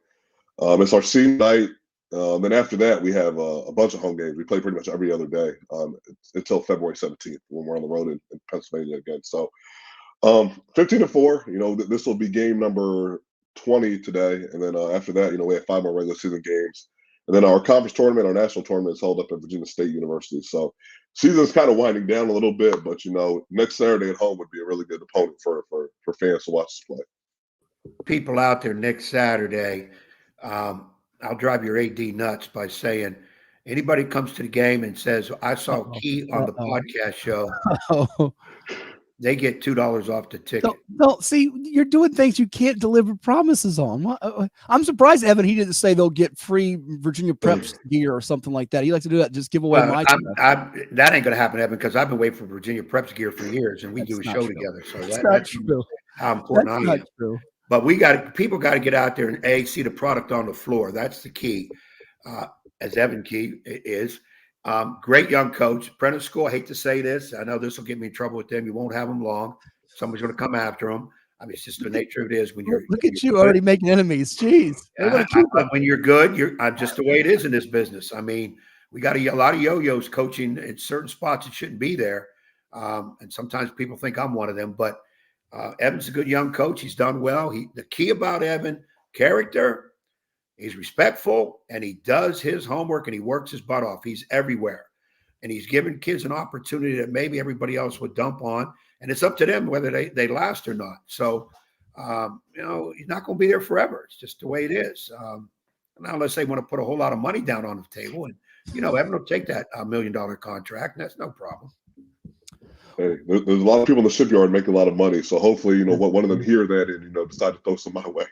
It's our senior night. Then after that, we have a bunch of home games. We play pretty much every other day until February 17th when we're on the road in Pennsylvania again. So 15-4, this will be game number 20 today. And then after that, we have 5 more regular season games. And then our conference tournament, our national tournament is held up at Virginia State University. So season's kind of winding down a little bit, but, next Saturday at home would be a really good opponent for fans to watch us play. People out there next Saturday, I'll drive your AD nuts by saying anybody comes to the game and says, I saw Key on the podcast show, they get $2 off the ticket. No, see, you're doing things you can't deliver promises on. I'm surprised, Evan, he didn't say they'll get free Virginia Preps gear or something like that. He likes to do that, just give away my stuff. That ain't going to happen, Evan, because I've been waiting for Virginia Preps gear for years, and we do a show together. So that's true. How important I am. True. But people got to get out there and see the product on the floor. That's the key, as Evan Key is. Great young coach. Apprentice School, I hate to say this. I know this will get me in trouble with them. You won't have them long. Somebody's going to come after them. I mean, it's just the nature of it is when you're – Look at you already making enemies. Jeez. When you're good, you're just the way it is in this business. I mean, we got a lot of yo-yos coaching in certain spots that shouldn't be there. And sometimes people think I'm one of them. But Evan's a good young coach. He's done well. The key about Evan, character – he's respectful, and he does his homework, and he works his butt off. He's everywhere, and he's giving kids an opportunity that maybe everybody else would dump on, and it's up to them whether they last or not. So, he's not going to be there forever. It's just the way it is. Now, unless they want to put a whole lot of money down on the table, and, Evan will take that $1 million contract, and that's no problem. Hey, there's a lot of people in the shipyard making a lot of money, so hopefully, one of them hear that and, decide to throw some my way.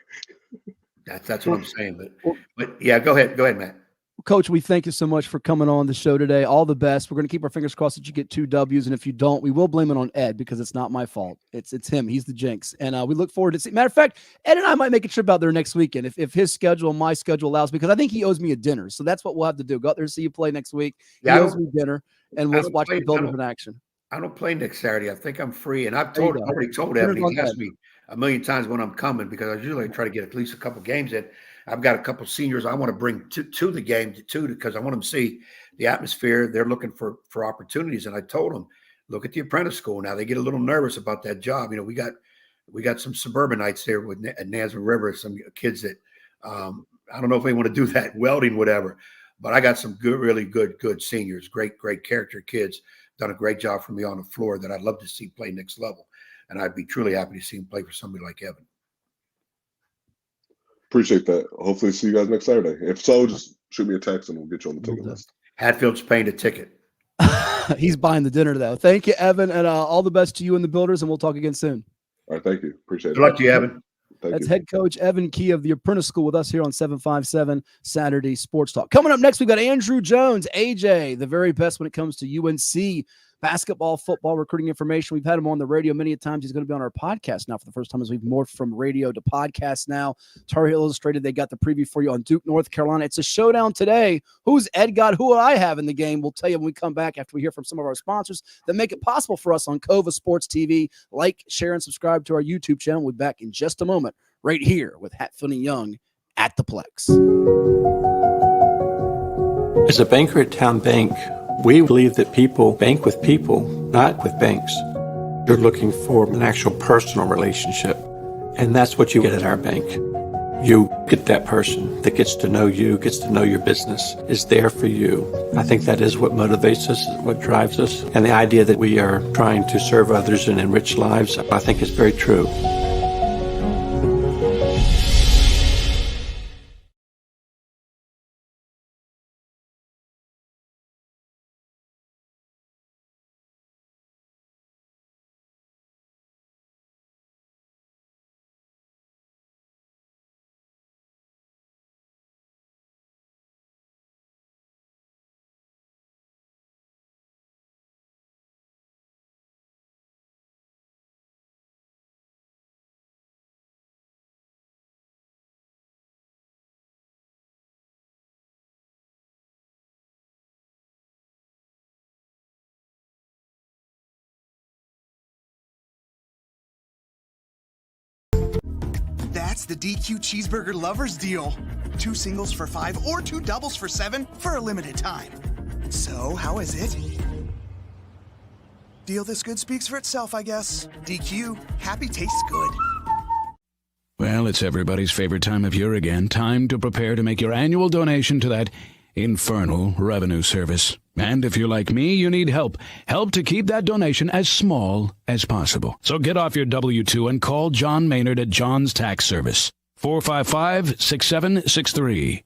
That's what I'm saying. But yeah, go ahead, Matt. Coach, we thank you so much for coming on the show today. All the best. We're going to keep our fingers crossed that you get 2 W's, and if you don't, we will blame it on Ed because it's not my fault. It's him. He's the jinx, and we look forward to see. Matter of fact, Ed and I might make a trip out there next weekend if his schedule and my schedule allows, because I think he owes me a dinner. So that's what we'll have to do. Go out there and see you play next week. Yeah, he owes me dinner, and we'll watch the Builders in action. I don't play next Saturday. I think I'm free, and I've already told Evan. He's asked me a million times when I'm coming because I usually try to get at least a couple games in. I've got a couple seniors I want to bring to the game too because I want them to see the atmosphere. They're looking for opportunities, and I told them, look at the Apprentice School. Now they get a little nervous about that job. You know, we got some suburbanites there at Nansemond River, some kids that I don't know if they want to do that welding, whatever. But I got some really good seniors, great character kids, done a great job for me on the floor that I'd love to see play next level, and I'd be truly happy to see him play for somebody like Evan. Appreciate that. Hopefully see you guys next Saturday. If so, just shoot me a text and we'll get you on the ticket list. Hatfield's paying the ticket. He's buying the dinner, though. Thank you, Evan, and all the best to you and the Builders, and we'll talk again soon. All right, thank you. Appreciate it. Good luck to you, Evan. That's head coach Evan Key of the Apprentice School with us here on 757 Saturday Sports Talk. Coming up next, we've got Andrew Jones, AJ, the very best when it comes to UNC basketball, football, recruiting information. We've had him on the radio many times. He's going to be on our podcast now for the first time as we've morphed from radio to podcast now. Tar Heel Illustrated, they got the preview for you on Duke, North Carolina. It's a showdown today. Who's Ed got? Who will I have in the game? We'll tell you when we come back after we hear from some of our sponsors that make it possible for us on Cova Sports TV. Like, share, and subscribe to our YouTube channel. We'll be back in just a moment right here with Hatfield and Young at the Plex. As a banker at Town Bank, we believe that people bank with people, not with banks. You're looking for an actual personal relationship, and that's what you get at our bank. You get that person that gets to know you, gets to know your business, is there for you. I think that is what motivates us, what drives us, and the idea that we are trying to serve others and enrich lives, I think is very true. That's the DQ Cheeseburger Lovers Deal. 2 singles for $5 or 2 doubles for $7 for a limited time. So, how is it? Deal this good speaks for itself, I guess. DQ, happy tastes good. Well, it's everybody's favorite time of year again. Time to prepare to make your annual donation to that infernal revenue service. And if you're like me, you need help. Help to keep that donation as small as possible. So get off your W-2 and call John Maynard at John's Tax Service. 455-6763.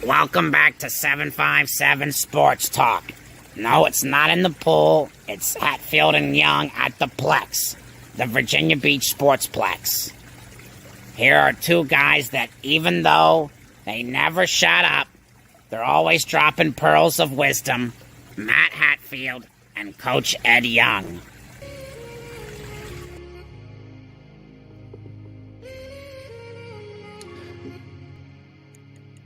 Welcome back to 757 Sports Talk. No, it's not in the pool. It's Hatfield and Young at the Plex, the Virginia Beach Sportsplex. Here are 2 guys that, even though they never shut up, they're always dropping pearls of wisdom. Matt Hatfield and Coach Ed Young.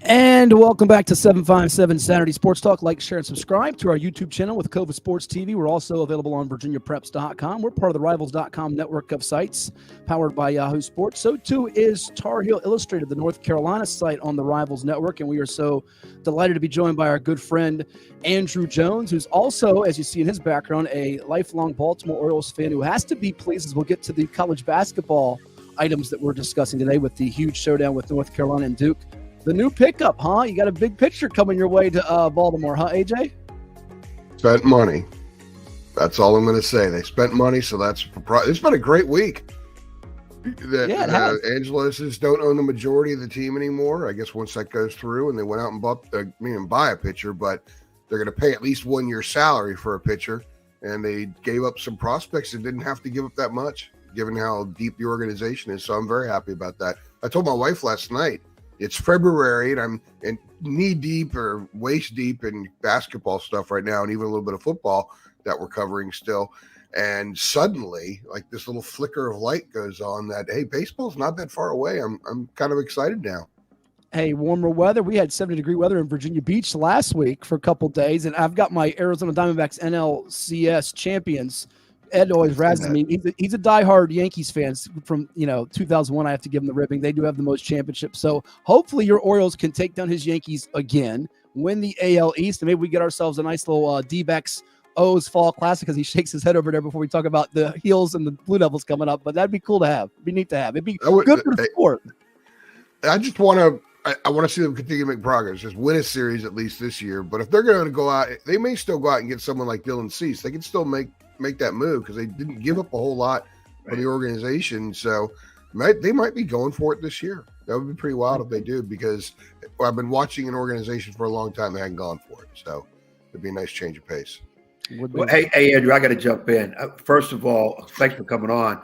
And welcome back to 757 Saturday Sports Talk. Like, share, and subscribe to our YouTube channel with Cova Sports TV. We're also available on VirginiaPreps.com. We're part of the Rivals.com network of sites powered by Yahoo Sports. So, too, is Tar Heel Illustrated, the North Carolina site on the Rivals Network. And we are so delighted to be joined by our good friend, Andrew Jones, who's also, as you see in his background, a lifelong Baltimore Orioles fan who has to be pleased as we'll get to the college basketball items that we're discussing today with the huge showdown with North Carolina and Duke. The new pickup, huh? You got a big picture coming your way to Baltimore, huh, AJ? Spent money. That's all I'm going to say. They spent money, so it's been a great week. Angelo's don't own the majority of the team anymore. I guess once that goes through, and they went out and buy a pitcher, but they're going to pay at least 1 year's salary for a pitcher, and they gave up some prospects that didn't have to give up that much. given how deep the organization is. So I'm very happy about that. I told my wife last night, it's February and I'm knee deep or waist deep in basketball stuff right now, and even a little bit of football that we're covering still. And suddenly, like, this little flicker of light goes on that, hey, baseball's not that far away. I'm kind of excited now. Hey, warmer weather. We had 70-degree weather in Virginia Beach last week for a couple days, and I've got my Arizona Diamondbacks NLCS champions. Ed always razzes me. He's a diehard Yankees fan from 2001. I have to give him the ribbing. They do have the most championships. So hopefully your Orioles can take down his Yankees again, win the AL East, and maybe we get ourselves a nice little D-backs O's fall classic, because he shakes his head over there before we talk about the Heels and the Blue Devils coming up. But that'd be cool to have. It'd be neat to have. It'd be good for the sport. I just want to. I want to see them continue to make progress. Just win a series at least this year. But if they're going to go out, they may still go out and get someone like Dylan Cease. They can still make that move because they didn't give up a whole lot for the organization. So they might be going for it this year. That would be pretty wild if they do, because I've been watching an organization for a long time. They hadn't gone for it. So it'd be a nice change of pace. Well, hey, Andrew, I got to jump in. First of all, thanks for coming on.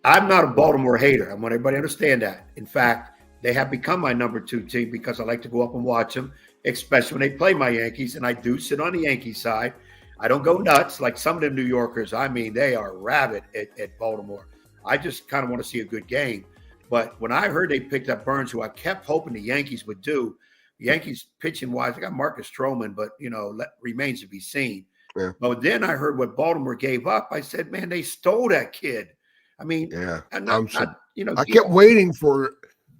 I'm not a Baltimore hater. I want everybody to understand that. In fact, they have become my number 2 team because I like to go up and watch them, especially when they play my Yankees. And I do sit on the Yankee side. I don't go nuts like some of them New Yorkers. I mean, they are rabid at Baltimore. I just kind of want to see a good game. But when I heard they picked up Burns, who I kept hoping the Yankees would do, the Yankees pitching-wise, I got Marcus Stroman, but, remains to be seen. Yeah. But then I heard what Baltimore gave up. I said, man, they stole that kid. I mean, yeah. I kept waiting for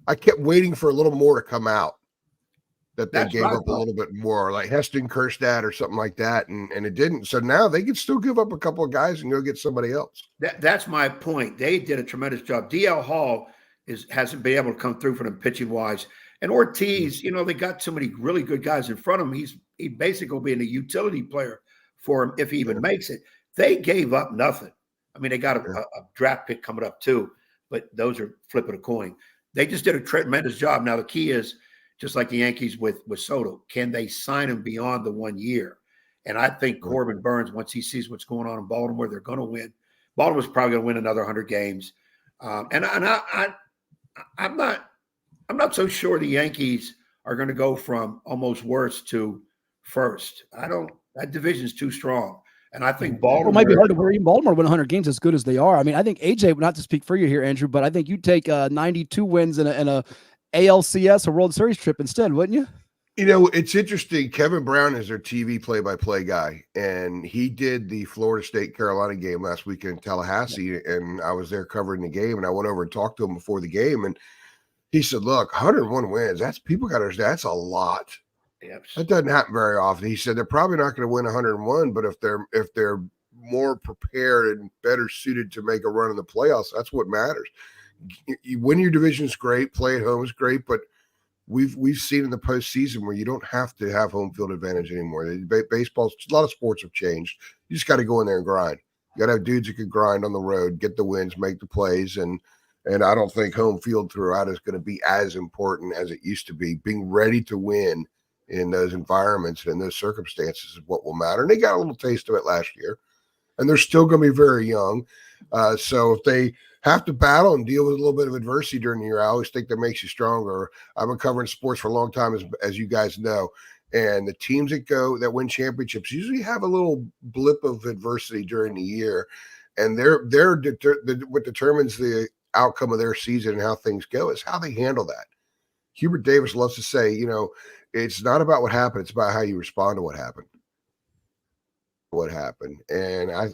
a little more to come out, that they gave up a little bit more, like Heston Kjerstad or something like that, and it didn't. So now they can still give up a couple of guys and go get somebody else. That's my point. They did a tremendous job. DL Hall hasn't been able to come through for them pitching wise, and Ortiz, they got so many really good guys in front of him. He basically being a utility player for him if he even makes it. They gave up nothing. I mean, they got a draft pick coming up too, but those are flipping a coin. They just did a tremendous job. Now, the key is, just like the Yankees with Soto, can they sign him beyond the 1 year? And I think Corbin Burns, once he sees what's going on in Baltimore, they're going to win. Baltimore's probably going to win another 100 games. And I'm not so sure the Yankees are going to go from almost worst to first. That division's too strong. And I think Baltimore. It might be hard to worry. Baltimore win 100 games as good as they are. I mean, I think AJ, not to speak for you here, Andrew, but I think you'd take 92 wins in a ALCS or World Series trip instead, wouldn't you? It's interesting. Kevin Brown is their TV play-by-play guy, and he did the Florida State-Carolina game last weekend in Tallahassee, and I was there covering the game, and I went over and talked to him before the game, and he said, look, 101 wins, that's a lot. Yep. That doesn't happen very often. He said they're probably not going to win 101, but if they're more prepared and better suited to make a run in the playoffs, that's what matters. You win your division is great, play at home is great, but we've seen in the postseason where you don't have to have home field advantage anymore. Baseball, a lot of sports have changed. You just got to go in there and grind. You got to have dudes who can grind on the road, get the wins, make the plays, and I don't think home field throughout is going to be as important as it used to be. Being ready to win in those environments and in those circumstances is what will matter. And they got a little taste of it last year, and they're still going to be very young. So if they have to battle and deal with a little bit of adversity during the year, I always think that makes you stronger. I've been covering sports for a long time, as you guys know, and the teams that win championships usually have a little blip of adversity during the year, and what determines the outcome of their season and how things go is how they handle that. Hubert Davis loves to say, it's not about what happened, it's about how you respond to what happened. And I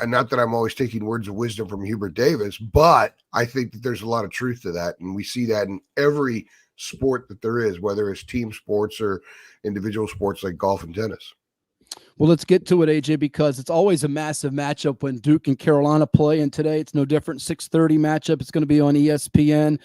not that I'm always taking words of wisdom from Hubert Davis, but I think that there's a lot of truth to that, and we see that in every sport that there is, whether it's team sports or individual sports like golf and tennis. Well, let's get to it, AJ, because it's always a massive matchup when Duke and Carolina play, and today it's no different. 6:30 matchup. It's going to be on ESPN.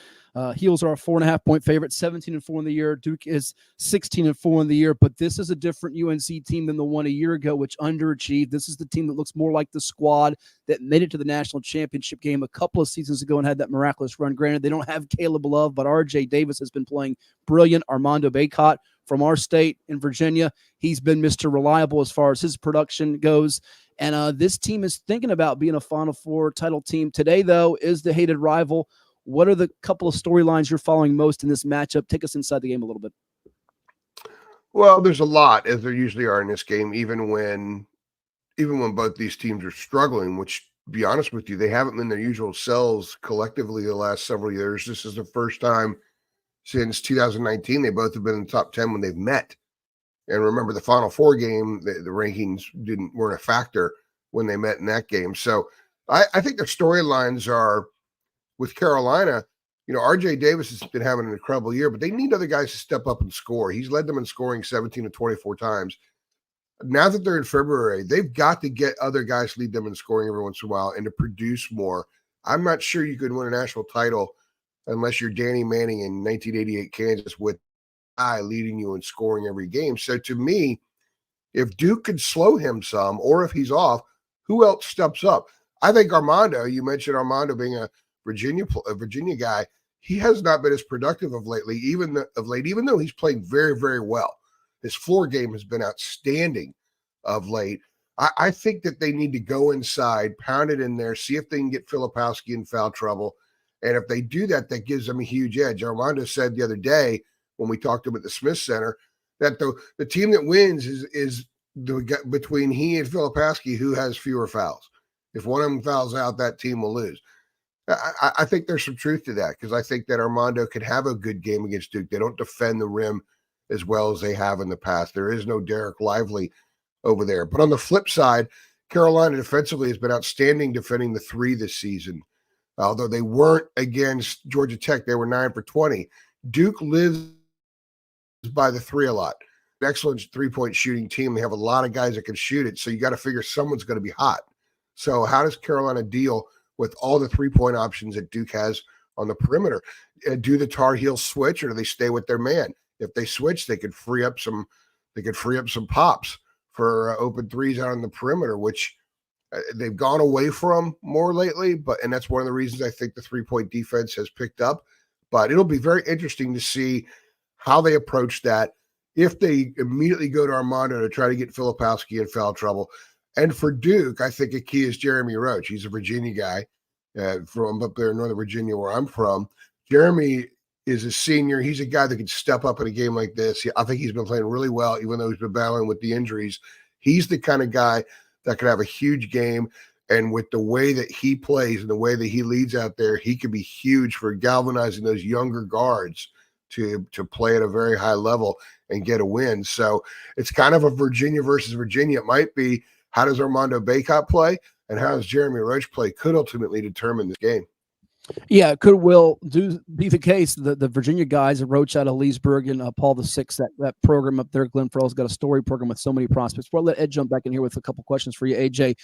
Heels are a 4.5-point favorite, 17-4 in the year. Duke is 16-4 in the year, but this is a different UNC team than the one a year ago, which underachieved. This is the team that looks more like the squad that made it to the national championship game a couple of seasons ago and had that miraculous run. Granted, they don't have Caleb Love, but RJ Davis has been playing brilliant. Armando Bacot from our state in Virginia, he's been Mr. Reliable as far as his production goes. And this team is thinking about being a Final Four title team. Today, though, is the hated rival. What are the couple of storylines you're following most in this matchup? Take us inside the game a little bit. Well, there's a lot, as there usually are in this game, even when both these teams are struggling, which, to be honest with you, they haven't been their usual selves collectively the last several years. This is the first time since 2019 they both have been in the top 10 when they've met. And remember, the Final Four game, the rankings weren't a factor when they met in that game. So I think their storylines are with Carolina. RJ Davis has been having an incredible year, but they need other guys to step up and score. He's led them in scoring 17 to 24 times. Now that they're in February, they've got to get other guys to lead them in scoring every once in a while and to produce more. I'm not sure you could win a national title unless you're Danny Manning in 1988 Kansas with a guy leading you in scoring every game. So to me, if Duke could slow him some, or if he's off, who else steps up? I think Armando, you mentioned Armando being a Virginia guy, he has not been as productive of late, even though he's played very, very well. His floor game has been outstanding of late. I think that they need to go inside, pound it in there, see if they can get Filipowski in foul trouble. And if they do that, that gives them a huge edge. Armando said the other day when we talked to him at the Smith Center that the team that wins is between he and Filipowski who has fewer fouls. If one of them fouls out, that team will lose. I think there's some truth to that, because I think that Armando could have a good game against Duke. They don't defend the rim as well as they have in the past. There is no Derek Lively over there. But on the flip side, Carolina defensively has been outstanding defending the three this season. Although they weren't against Georgia Tech, they were 9 for 20. Duke lives by the three a lot. An excellent three-point shooting team. They have a lot of guys that can shoot it, so you got to figure someone's going to be hot. So how does Carolina deal with all the three-point options that Duke has on the perimeter? Do the Tar Heels switch, or do they stay with their man? If they switch, they could free up some pops for open threes out on the perimeter, which they've gone away from more lately. And that's one of the reasons I think the three-point defense has picked up. But it'll be very interesting to see how they approach that. If they immediately go to Armando to try to get Filipowski in foul trouble. And for Duke, I think a key is Jeremy Roach. He's a Virginia guy from up there in Northern Virginia, where I'm from. Jeremy is a senior. He's a guy that can step up in a game like this. I think he's been playing really well, even though he's been battling with the injuries. He's the kind of guy that could have a huge game. And with the way that he plays and the way that he leads out there, he could be huge for galvanizing those younger guards to play at a very high level and get a win. So it's kind of a Virginia versus Virginia. It might be, how does Armando Bacot play and how does Jeremy Roach play could ultimately determine this game. Yeah, it will be the case. The Virginia guys, Roach out of Leesburg and Paul VI, that program up there, Glenn Farrell's got a story program with so many prospects. Before I let Ed jump back in here with a couple questions for you, AJ,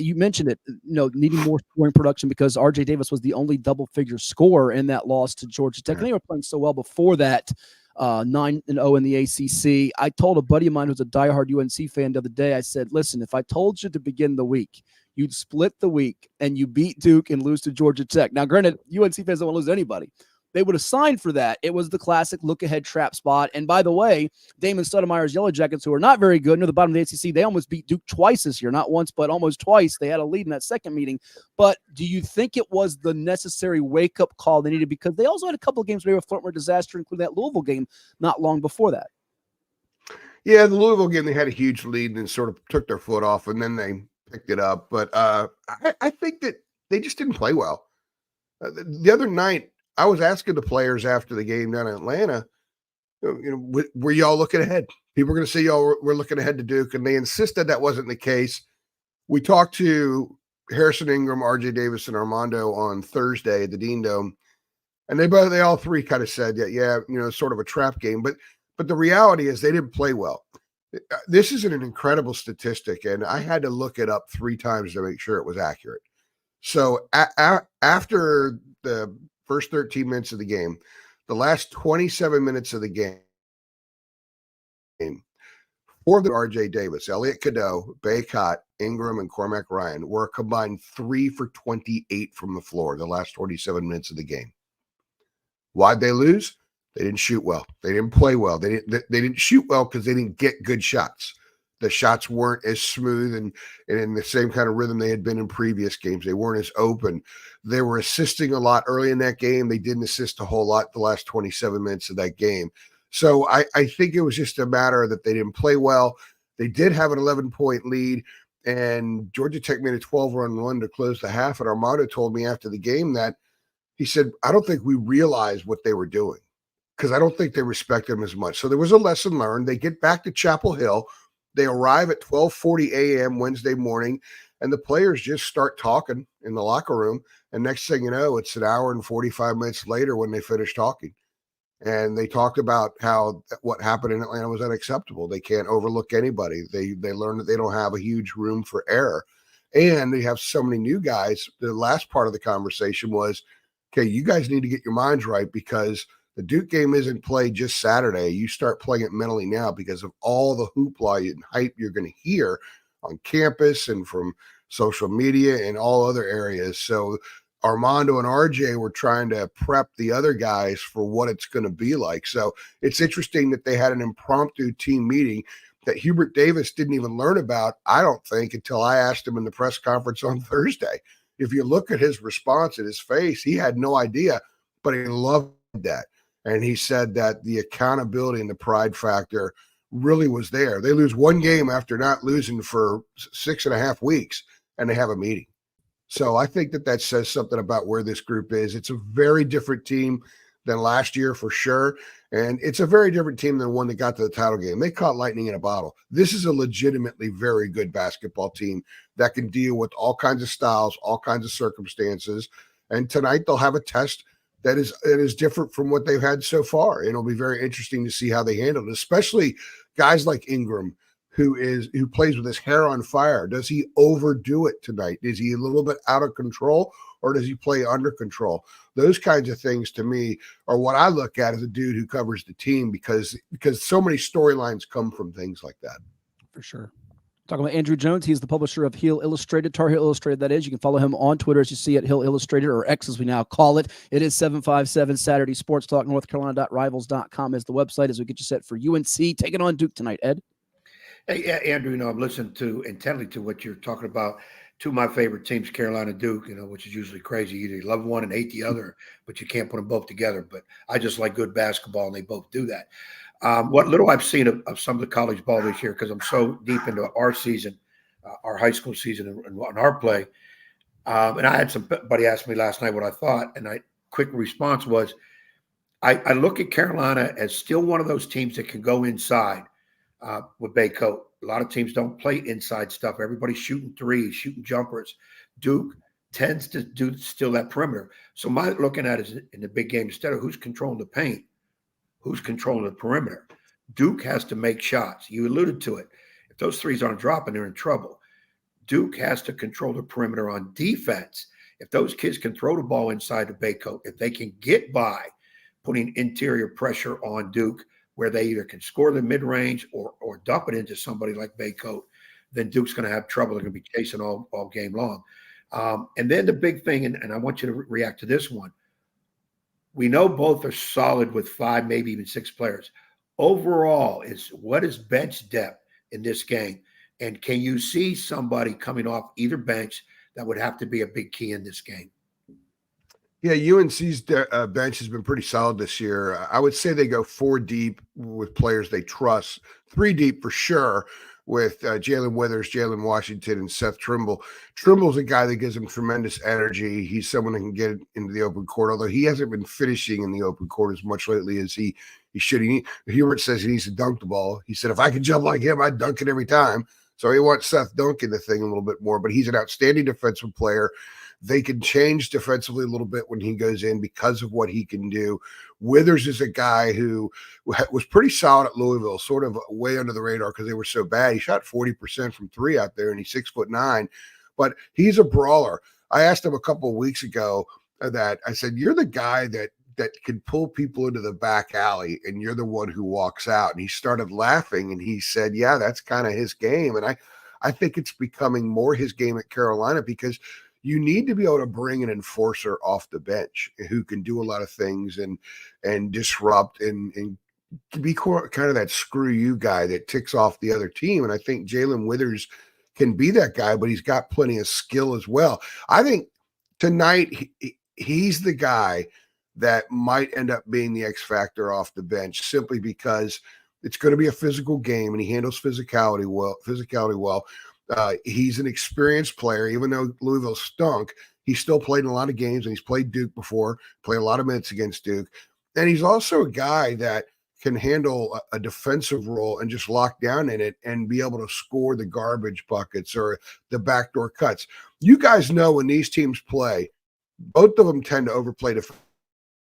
you mentioned it, needing more scoring production because RJ Davis was the only double-figure scorer in that loss to Georgia Tech. And they were playing so well before that, 9-0 in the ACC. I told a buddy of mine who's a diehard UNC fan the other day, I said, listen, if I told you to begin the week, you'd split the week and you beat Duke and lose to Georgia Tech. Now, granted, UNC fans don't want to lose to anybody. They would have signed for that. It was the classic look-ahead trap spot. And by the way, Damon Stoudemire's Yellow Jackets, who are not very good near the bottom of the ACC, they almost beat Duke twice this year. Not once, but almost twice. They had a lead in that second meeting. But do you think it was the necessary wake-up call they needed? Because they also had a couple of games where they were flirting with disaster, including that Louisville game not long before that. Yeah, the Louisville game, they had a huge lead and sort of took their foot off, and then they picked it up. But I think that they just didn't play well. The other night, I was asking the players after the game down in Atlanta, were y'all looking ahead? People were going to say y'all were looking ahead to Duke, and they insisted that wasn't the case. We talked to Harrison Ingram, RJ Davis, and Armando on Thursday at the Dean Dome, and they all three kind of said that, yeah, sort of a trap game. But the reality is they didn't play well. This is an incredible statistic, and I had to look it up 3 times to make sure it was accurate. So after the first 13 minutes of the game, the last 27 minutes of the game, for the RJ Davis, Elliot Cadeau, Bacot, Ingram, and Cormac Ryan were a combined 3 for 28 from the floor the last 27 minutes of the game. Why'd they lose? They didn't shoot well. They didn't play well. They didn't shoot well because they didn't get good shots. The shots weren't as smooth and in the same kind of rhythm they had been in previous games. They weren't as open. They were assisting a lot early in that game. They didn't assist a whole lot the last 27 minutes of that game. So I think it was just a matter that they didn't play well. They did have an 11-point lead, and Georgia Tech made a 12-run run to close the half. And Armando told me after the game that he said, I don't think we realized what they were doing because I don't think they respect them as much. So there was a lesson learned. They get back to Chapel Hill. They arrive at 12:40 a.m. Wednesday morning, and the players just start talking in the locker room. And next thing you know, it's an hour and 45 minutes later when they finish talking. And they talked about how what happened in Atlanta was unacceptable. They can't overlook anybody. They learned that they don't have a huge room for error. And they have so many new guys. The last part of the conversation was, okay, you guys need to get your minds right because the Duke game isn't played just Saturday. You start playing it mentally now because of all the hoopla and hype you're going to hear on campus and from social media and all other areas. So Armando and RJ were trying to prep the other guys for what it's going to be like. So it's interesting that they had an impromptu team meeting that Hubert Davis didn't even learn about, I don't think, until I asked him in the press conference on Thursday. If you look at his response at his face, he had no idea, but he loved that. And he said that the accountability and the pride factor really was there. They lose one game after not losing for 6.5 weeks, and they have a meeting. So I think that says something about where this group is. It's a very different team than last year for sure. And it's a very different team than one that got to the title game. They caught lightning in a bottle. This is a legitimately very good basketball team that can deal with all kinds of styles, all kinds of circumstances. And tonight they'll have a test that is different from what they've had so far. And it'll be very interesting to see how they handle it, especially guys like Ingram, who plays with his hair on fire. Does he overdo it tonight? Is he a little bit out of control, or does he play under control? Those kinds of things to me are what I look at as a dude who covers the team because so many storylines come from things like that. For sure. Talking about Andrew Jones, he's the publisher of Hill Illustrated, Tar Heel Illustrated, that is. You can follow him on Twitter, as you see, at Hill Illustrated, or X as we now call it. It is 757 Saturday Sports Talk. NorthCarolina.rivals.com is the website as we get you set for UNC taking on Duke tonight. Ed? Hey, Andrew, I'm listening intently to what you're talking about. Two of my favorite teams, Carolina, Duke, which is usually crazy. You love one and hate the other, but you can't put them both together. But I just like good basketball, and they both do that. What little I've seen of some of the college ball this year, because I'm so deep into our season, our high school season, and our play. And I had somebody ask me last night what I thought, and quick response was, I look at Carolina as still one of those teams that can go inside with Baycoat. A lot of teams don't play inside stuff. Everybody's shooting threes, shooting jumpers. Duke tends to do still that perimeter. So my looking at it is in the big game, instead of who's controlling the paint, who's controlling the perimeter. Duke has to make shots. You alluded to it. If those threes aren't dropping, they're in trouble. Duke has to control the perimeter on defense. If those kids can throw the ball inside the Baycoat, if they can get by putting interior pressure on Duke, where they either can score the mid-range or dump it into somebody like Baycoat, then Duke's going to have trouble. They're going to be chasing all game long. And then the big thing, and I want you to react to this one, we know both are solid with 5, maybe even 6 players. Overall, what is bench depth in this game? And can you see somebody coming off either bench that would have to be a big key in this game? Yeah, UNC's bench has been pretty solid this year. I would say they go 4 deep with players they trust, 3 deep for sure with Jalen Withers, Jalen Washington, and Seth Trimble. Trimble's a guy that gives him tremendous energy. He's someone that can get into the open court, although he hasn't been finishing in the open court as much lately as he should. Hubert says he needs to dunk the ball. He said, if I could jump like him, I'd dunk it every time. So he wants Seth dunking the thing a little bit more, but he's an outstanding defensive player. They can change defensively a little bit when he goes in because of what he can do. Withers is a guy who was pretty solid at Louisville, sort of way under the radar because they were so bad. He shot 40% from 3 out there, and he's 6'9", but he's a brawler. I asked him a couple of weeks ago that I said, you're the guy that can pull people into the back alley, and you're the one who walks out. And he started laughing, and he said, yeah, that's kind of his game. And I think it's becoming more his game at Carolina because you need to be able to bring an enforcer off the bench who can do a lot of things and disrupt and be kind of that screw you guy that ticks off the other team. And I think Jalen Withers can be that guy, but he's got plenty of skill as well. I think tonight he's the guy that might end up being the X factor off the bench, simply because it's going to be a physical game and he handles physicality well. He's an experienced player. Even though Louisville stunk, he still played in a lot of games, and he's played Duke before, played a lot of minutes against Duke. And he's also a guy that can handle a defensive role and just lock down in it and be able to score the garbage buckets or the backdoor cuts. You guys know when these teams play, both of them tend to overplay the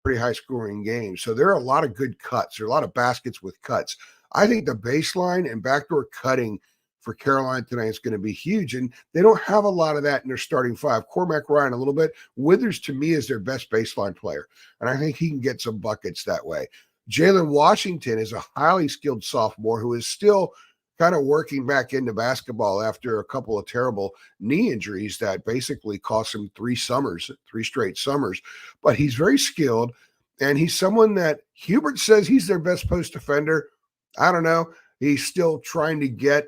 pretty high scoring games. So there are a lot of good cuts. There are a lot of baskets with cuts. I think the baseline and backdoor cutting for Carolina tonight is going to be huge. And they don't have a lot of that in their starting five. Cormac Ryan a little bit. Withers to me is their best baseline player. And I think he can get some buckets that way. Jalen Washington is a highly skilled sophomore who is still kind of working back into basketball after a couple of terrible knee injuries that basically cost him 3 straight summers. But he's very skilled, and he's someone that Hubert says he's their best post defender. I don't know. He's still trying to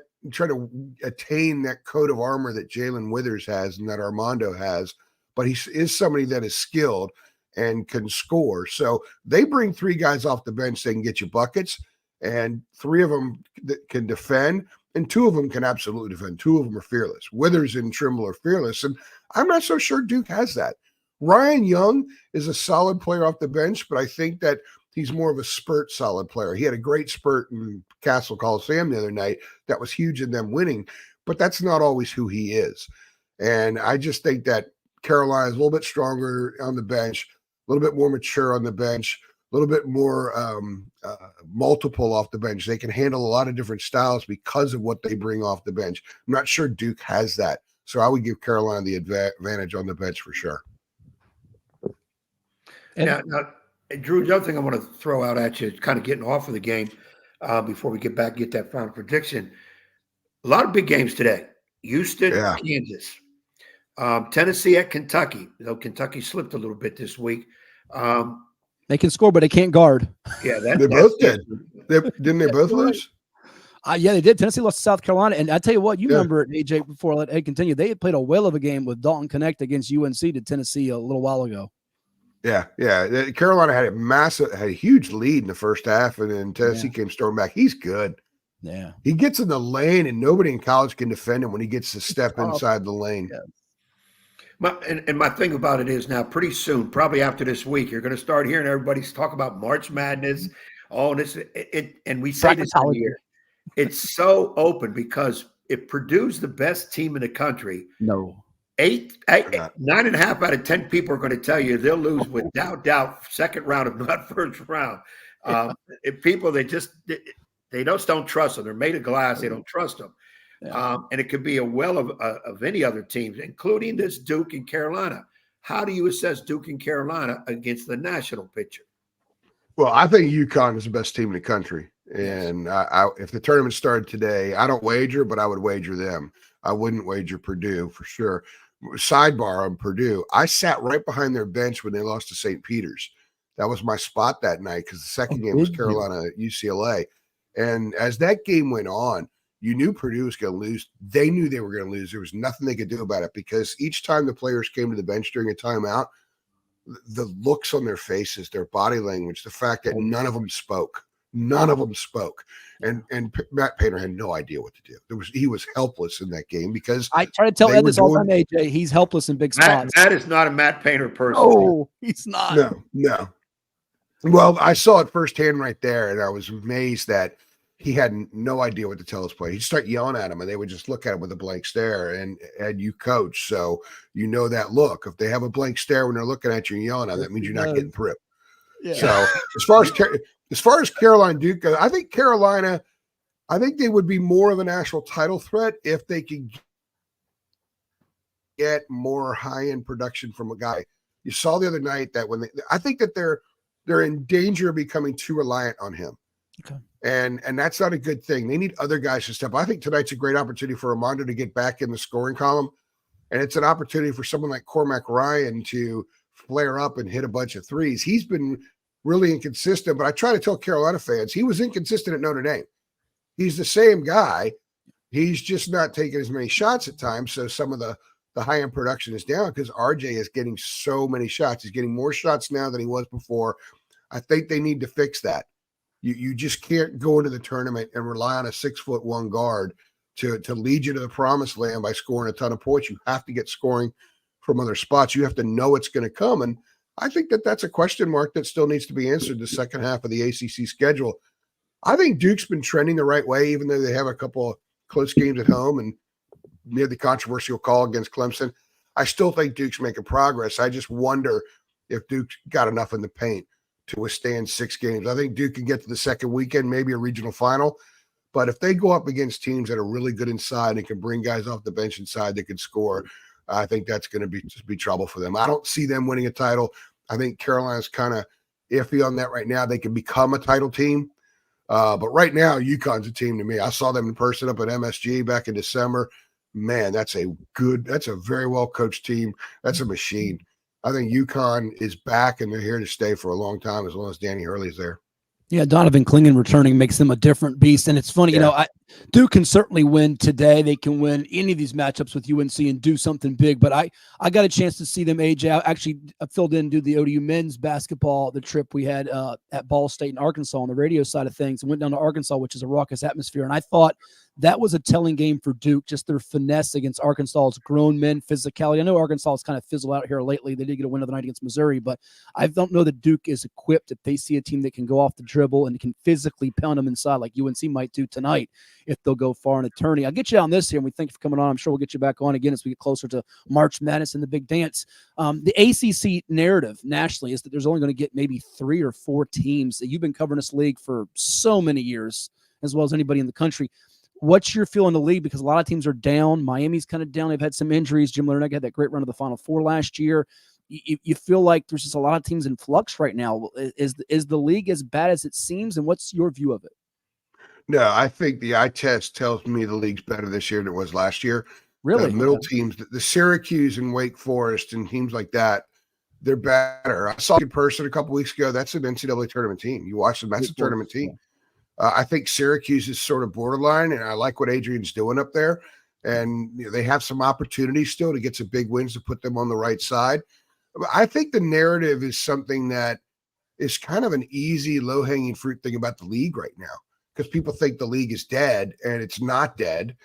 attain that coat of armor that Jalen Withers has and that Armando has, but he is somebody that is skilled and can score. So they bring 3 guys off the bench that can get you buckets, and 3 of them that can defend, and 2 of them can absolutely defend. 2 of them are fearless. Withers and Trimble are fearless, and I'm not so sure Duke has that. Ryan Young is a solid player off the bench, but I think that he's more of a spurt solid player. He had a great spurt in Castle Coliseum the other night that was huge in them winning, but that's not always who he is. And I just think that Carolina is a little bit stronger on the bench, a little bit more mature on the bench, a little bit more multiple off the bench. They can handle a lot of different styles because of what they bring off the bench. I'm not sure Duke has that. So I would give Carolina the advantage on the bench for sure. Now, Drew, the other thing I want to throw out at you, kind of getting off of the game before we get that final prediction. A lot of big games today. Houston, Kansas. Tennessee at Kentucky. Though Kentucky slipped a little bit this week. They can score, but they can't guard. Yeah, they both did. Didn't they both lose? Yeah, they did. Tennessee lost to South Carolina. And I tell you what, you remember it, AJ, before I let Ed continue. They played a whale of a game with Dalton Connect against UNC to Tennessee a little while ago. Yeah. Carolina had a huge lead in the first half, and then Tennessee came storming back. He's good. Yeah. He gets in the lane, and nobody in college can defend him when he gets to step inside the lane. Yeah. My thing about it is now pretty soon, probably after this week, you're going to start hearing everybody's talk about March Madness, all this. And we say this every year. It's so open because if Purdue's the best team in the country, 9.5 out of 10 people are going to tell you they'll lose without doubt second round, if not first round. If people, they just don't trust them. They're made of glass. They don't trust them. And it could be a well of any other teams, including this Duke and Carolina. How do you assess Duke and Carolina against the national picture? Well, I think UConn is the best team in the country. And if the tournament started today, I don't wager, but I would wager them. I wouldn't wager Purdue for sure. Sidebar on Purdue, I sat right behind their bench when they lost to St. Peter's. That was my spot that night because the second game was Carolina UCLA. And as that game went on, you knew Purdue was going to lose. They knew they were going to lose. There was nothing they could do about it because each time the players came to the bench during a timeout, the looks on their faces, their body language, the fact that none of them spoke. And Matt Painter had no idea what to do. He was helpless in that game because I try to tell Ed this all the time, AJ. He's helpless in big spots. Matt is not a Matt Painter person. No, he's not. No. Well, I saw it firsthand right there, and I was amazed that he had no idea what to tell his players. He'd start yelling at him, and they would just look at him with a blank stare. And you coach, so you know that look. If they have a blank stare when they're looking at you and yelling at them, that means you're not getting through. Yeah. So as far as Carolina Duke goes, I think Carolina, they would be more of a national title threat if they could get more high-end production from a guy. You saw the other night that I think that they're in danger of becoming too reliant on him. Okay. And that's not a good thing. They need other guys to step up. I think tonight's a great opportunity for Armando to get back in the scoring column. And it's an opportunity for someone like Cormac Ryan to flare up and hit a bunch of threes. He's been really inconsistent. But I try to tell Carolina fans, he was inconsistent at Notre Dame. He's the same guy. He's just not taking as many shots at times. So some of the high-end production is down because RJ is getting so many shots. He's getting more shots now than he was before. I think they need to fix that. You just can't go into the tournament and rely on a 6'1" guard to lead you to the promised land by scoring a ton of points. You have to get scoring from other spots. You have to know it's going to come. And I think that's a question mark that still needs to be answered the second half of the ACC schedule. I think Duke's been trending the right way, even though they have a couple of close games at home and near the controversial call against Clemson. I still think Duke's making progress. I just wonder if Duke's got enough in the paint to withstand 6 games. I think Duke can get to the second weekend, maybe a regional final. But if they go up against teams that are really good inside and can bring guys off the bench inside that can score, I think that's going to be trouble for them. I don't see them winning a title. I think Carolina's kind of iffy on that right now. They can become a title team. But right now, UConn's a team to me. I saw them in person up at MSG back in December. Man, that's a very well-coached team. That's a machine. I think UConn is back, and they're here to stay for a long time as long as Danny Hurley's there. Yeah, Donovan Clingan returning makes them a different beast. And it's funny, Duke can certainly win today. They can win any of these matchups with UNC and do something big. But I got a chance to see them age out. Actually, I filled in, do the ODU men's basketball, the trip we had at Ball State in Arkansas on the radio side of things, and went down to Arkansas, which is a raucous atmosphere. And I thought that was a telling game for Duke, just their finesse against Arkansas's grown men physicality. I know Arkansas has kind of fizzled out here lately. They did get a win of the night against Missouri, but I don't know that Duke is equipped if they see a team that can go off the dribble and can physically pound them inside like UNC might do tonight if they'll go far in a tourney. I'll get you on this here, and we thank you for coming on. I'm sure we'll get you back on again as we get closer to March Madness and the big dance. The ACC narrative nationally is that there's only going to get maybe 3 or 4 teams. That you've been covering this league for so many years, as well as anybody in the country. What's your feel in the league? Because a lot of teams are down. Miami's kind of down. They've had some injuries. Jim Leonard had that great run to the Final Four last year. You feel like there's just a lot of teams in flux right now. Is the league as bad as it seems? And what's your view of it? No, I think the eye test tells me the league's better this year than it was last year. Really? The middle teams, the Syracuse and Wake Forest and teams like that, they're better. I saw in person a couple weeks ago. That's an NCAA tournament team. You watch them. That's a tournament team. I think Syracuse is sort of borderline, and I like what Adrian's doing up there. And they have some opportunities still to get some big wins to put them on the right side. But I think the narrative is something that is kind of an easy, low-hanging fruit thing about the league right now, because people think the league is dead, and it's not dead.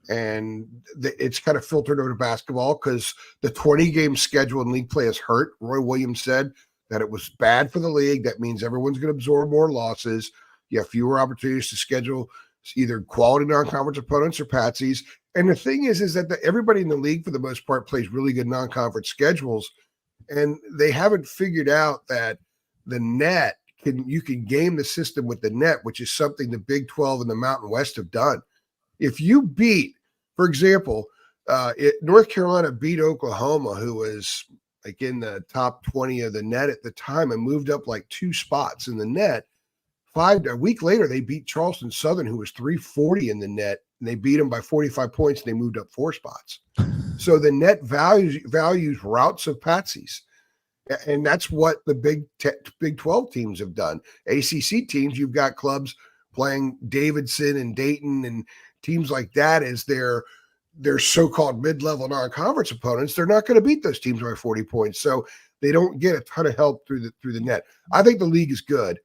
And it's kind of filtered over to basketball because the 20-game schedule in league play is hurt. Roy Williams said that it was bad for the league. That means everyone's going to absorb more losses. You have fewer opportunities to schedule either quality non-conference opponents or patsies. And the thing is that everybody in the league, for the most part, plays really good non-conference schedules. And they haven't figured out that the net you can game the system with the net, which is something the Big 12 and the Mountain West have done. If you beat, for example, North Carolina beat Oklahoma, who was like in the top 20 of the net at the time and moved up like 2 spots in the net. A week later, they beat Charleston Southern, who was 340 in the net, and they beat them by 45 points, and they moved up 4 spots. So the net values routes of patsies, and that's what the Big 12 teams have done. ACC teams, you've got clubs playing Davidson and Dayton and teams like that as their so-called mid-level non-conference opponents. They're not going to beat those teams by 40 points, so they don't get a ton of help through the net. I think the league is good.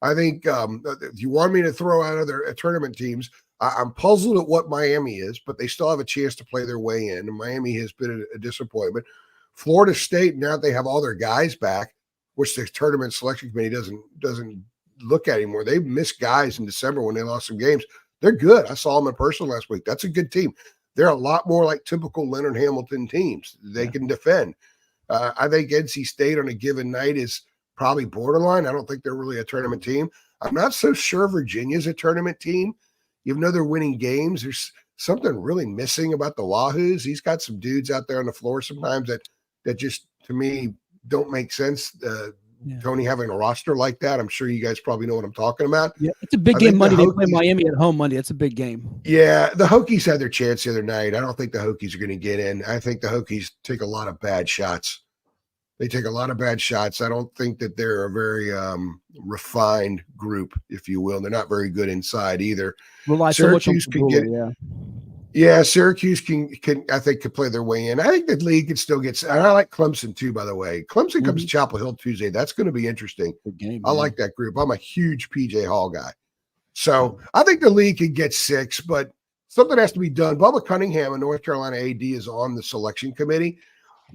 I think if you want me to throw out other tournament teams, I'm puzzled at what Miami is, but they still have a chance to play their way in. And Miami has been a disappointment. Florida State, now they have all their guys back, which the tournament selection committee doesn't look at anymore. They missed guys in December when they lost some games. They're good. I saw them in person last week. That's a good team. They're a lot more like typical Leonard Hamilton teams. They can defend. I think NC State on a given night is probably borderline. I don't think they're really a tournament team. I'm not so sure Virginia's a tournament team. Even though they're winning games, there's something really missing about the Wahoos. He's got some dudes out there on the floor sometimes that just, to me, don't make sense. Tony having a roster like that, I'm sure you guys probably know what I'm talking about. Yeah, it's a big game Monday. They play Miami at home Monday. It's a big game. Yeah, the Hokies had their chance the other night. I don't think the Hokies are going to get in. I think the Hokies take a lot of bad shots. They take a lot of bad shots. I don't think that they're a very refined group, if you will. They're not very good inside either. Rely so much on Syracuse can I think could play their way in. I think the league can still get. And I like Clemson too, by the way. Clemson comes to Chapel Hill Tuesday. That's going to be interesting. Good game, I like that group. I'm a huge PJ Hall guy, so I think the league could get 6, but something has to be done. Bubba Cunningham, a North Carolina AD, is on the selection committee,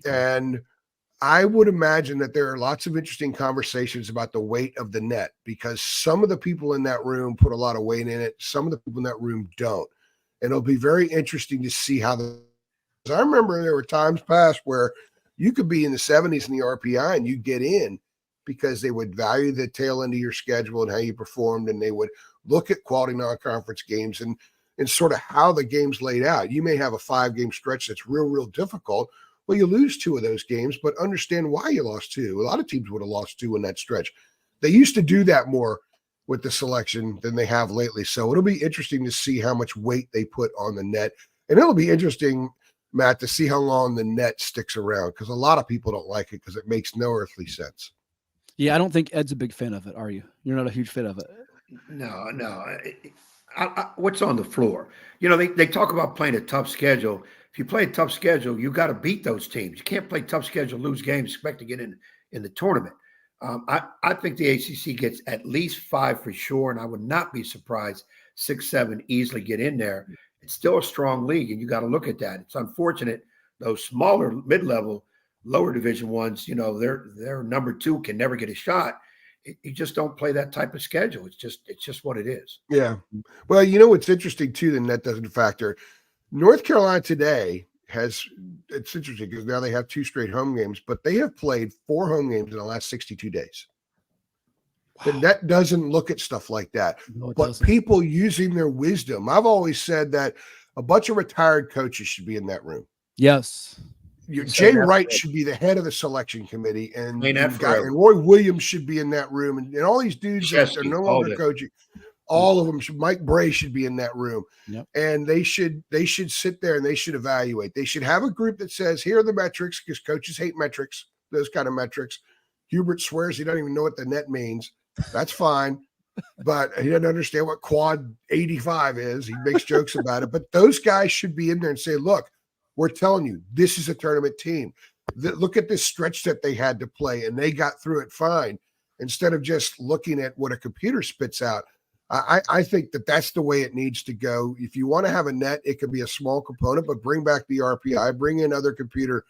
and I would imagine that there are lots of interesting conversations about the weight of the net, because some of the people in that room put a lot of weight in it. Some of the people in that room don't. And it'll be very interesting to see how I remember there were times past where you could be in the 70s in the RPI and you get in because they would value the tail end of your schedule and how you performed. And they would look at quality non-conference games and sort of how the game's laid out. You may have a 5-game stretch that's real difficult. Well, you lose 2 of those games, but understand why you lost 2. A lot of teams would have lost 2 in that stretch. They used to do that more with the selection than they have lately. So it'll be interesting to see how much weight they put on the net. And it'll be interesting, Matt, to see how long the net sticks around, because a lot of people don't like it because it makes no earthly sense. Yeah, I don't think Ed's a big fan of it, are you? You're not a huge fan of it. No. What's on the floor? You know, they talk about playing a tough schedule. If you play a tough schedule, you got to beat those teams. You can't play tough schedule, lose games, expect to get in the tournament. I think the ACC gets at least 5 for sure, and I would not be surprised 6, 7 easily get in there. It's still a strong league, and you got to look at that. It's unfortunate those smaller, mid-level, lower division ones. You know, they're number 2 can never get a shot. You just don't play that type of schedule. It's just what it is. Yeah. Well, you know what's interesting too, the net doesn't factor. North Carolina today it's interesting because now they have 2 straight home games, but they have played 4 home games in the last 62 days. Wow. The net doesn't look at stuff like that. No, but doesn't. People using their wisdom. I've always said that a bunch of retired coaches should be in that room. Yes. Jay Wright should be the head of the selection committee, and Roy Williams should be in that room, and all these dudes that are no longer coaching. All of them Mike Bray should be in that room. Yep. And they should sit there and they should evaluate. They should have a group that says, here are the metrics, because coaches hate metrics, those kind of metrics. Hubert swears he doesn't even know what the net means. That's fine. But he doesn't understand what quad 85 is. He makes jokes about it. But those guys should be in there and say, look, we're telling you, this is a tournament team. Look at this stretch that they had to play, and they got through it fine. Instead of just looking at what a computer spits out. I think that's the way it needs to go. If you want to have a net, it could be a small component, but bring back the RPI, bring in other computer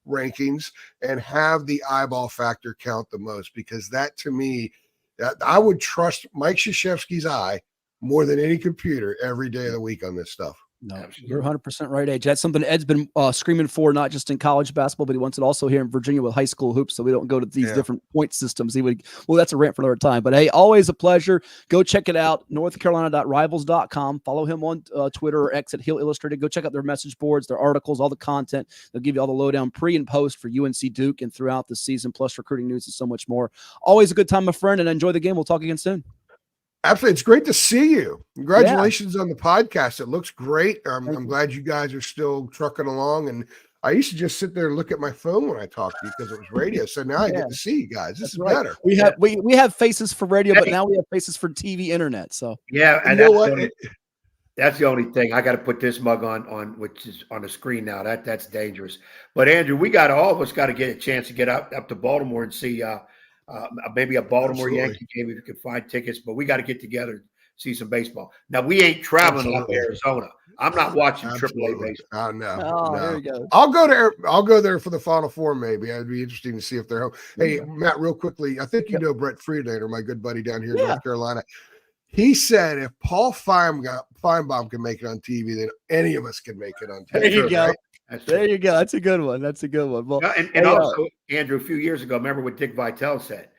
rankings, and have the eyeball factor count the most, because that, to me, I would trust Mike Krzyzewski's eye more than any computer every day of the week on this stuff. No, you're 100% right, Age. That's something Ed's been screaming for, not just in college basketball, but he wants it also here in Virginia with high school hoops, so we don't go to these different point systems. Well, that's a rant for another time. But hey, always a pleasure. Go check it out, northcarolina.rivals.com. Follow him on Twitter or X at Hill Illustrated. Go check out their message boards, their articles, all the content. They'll give you all the lowdown pre and post for UNC Duke and throughout the season, plus recruiting news and so much more. Always a good time, my friend, and enjoy the game. We'll talk again soon. Absolutely. It's great to see you. Congratulations on the podcast. It looks great. I'm glad you guys are still trucking along. And I used to just sit there and look at my phone when I talked to you because it was radio. So now I get to see you guys. This is better. We have faces for radio, but now we have faces for TV, internet. So and that's the only thing. I got to put this mug on which is on the screen now. That's dangerous. But Andrew, all of us got to get a chance to get up to Baltimore and see maybe a Baltimore Yankee game if you can find tickets, but we got to get together and see some baseball. Now, we ain't traveling up to Arizona. I'm not watching AAA baseball. No. There you go. I'll go there for the Final Four, maybe. It'd be interesting to see if they're home. Hey, Matt, real quickly, I think you know Brett Friedlander, my good buddy down here in North Carolina. He said if Paul Feinbaum can make it on TV, then any of us can make it on TV. There you go. Right? There you go. That's a good one. Well, and also, Andrew, a few years ago, remember what Dick Vitale said?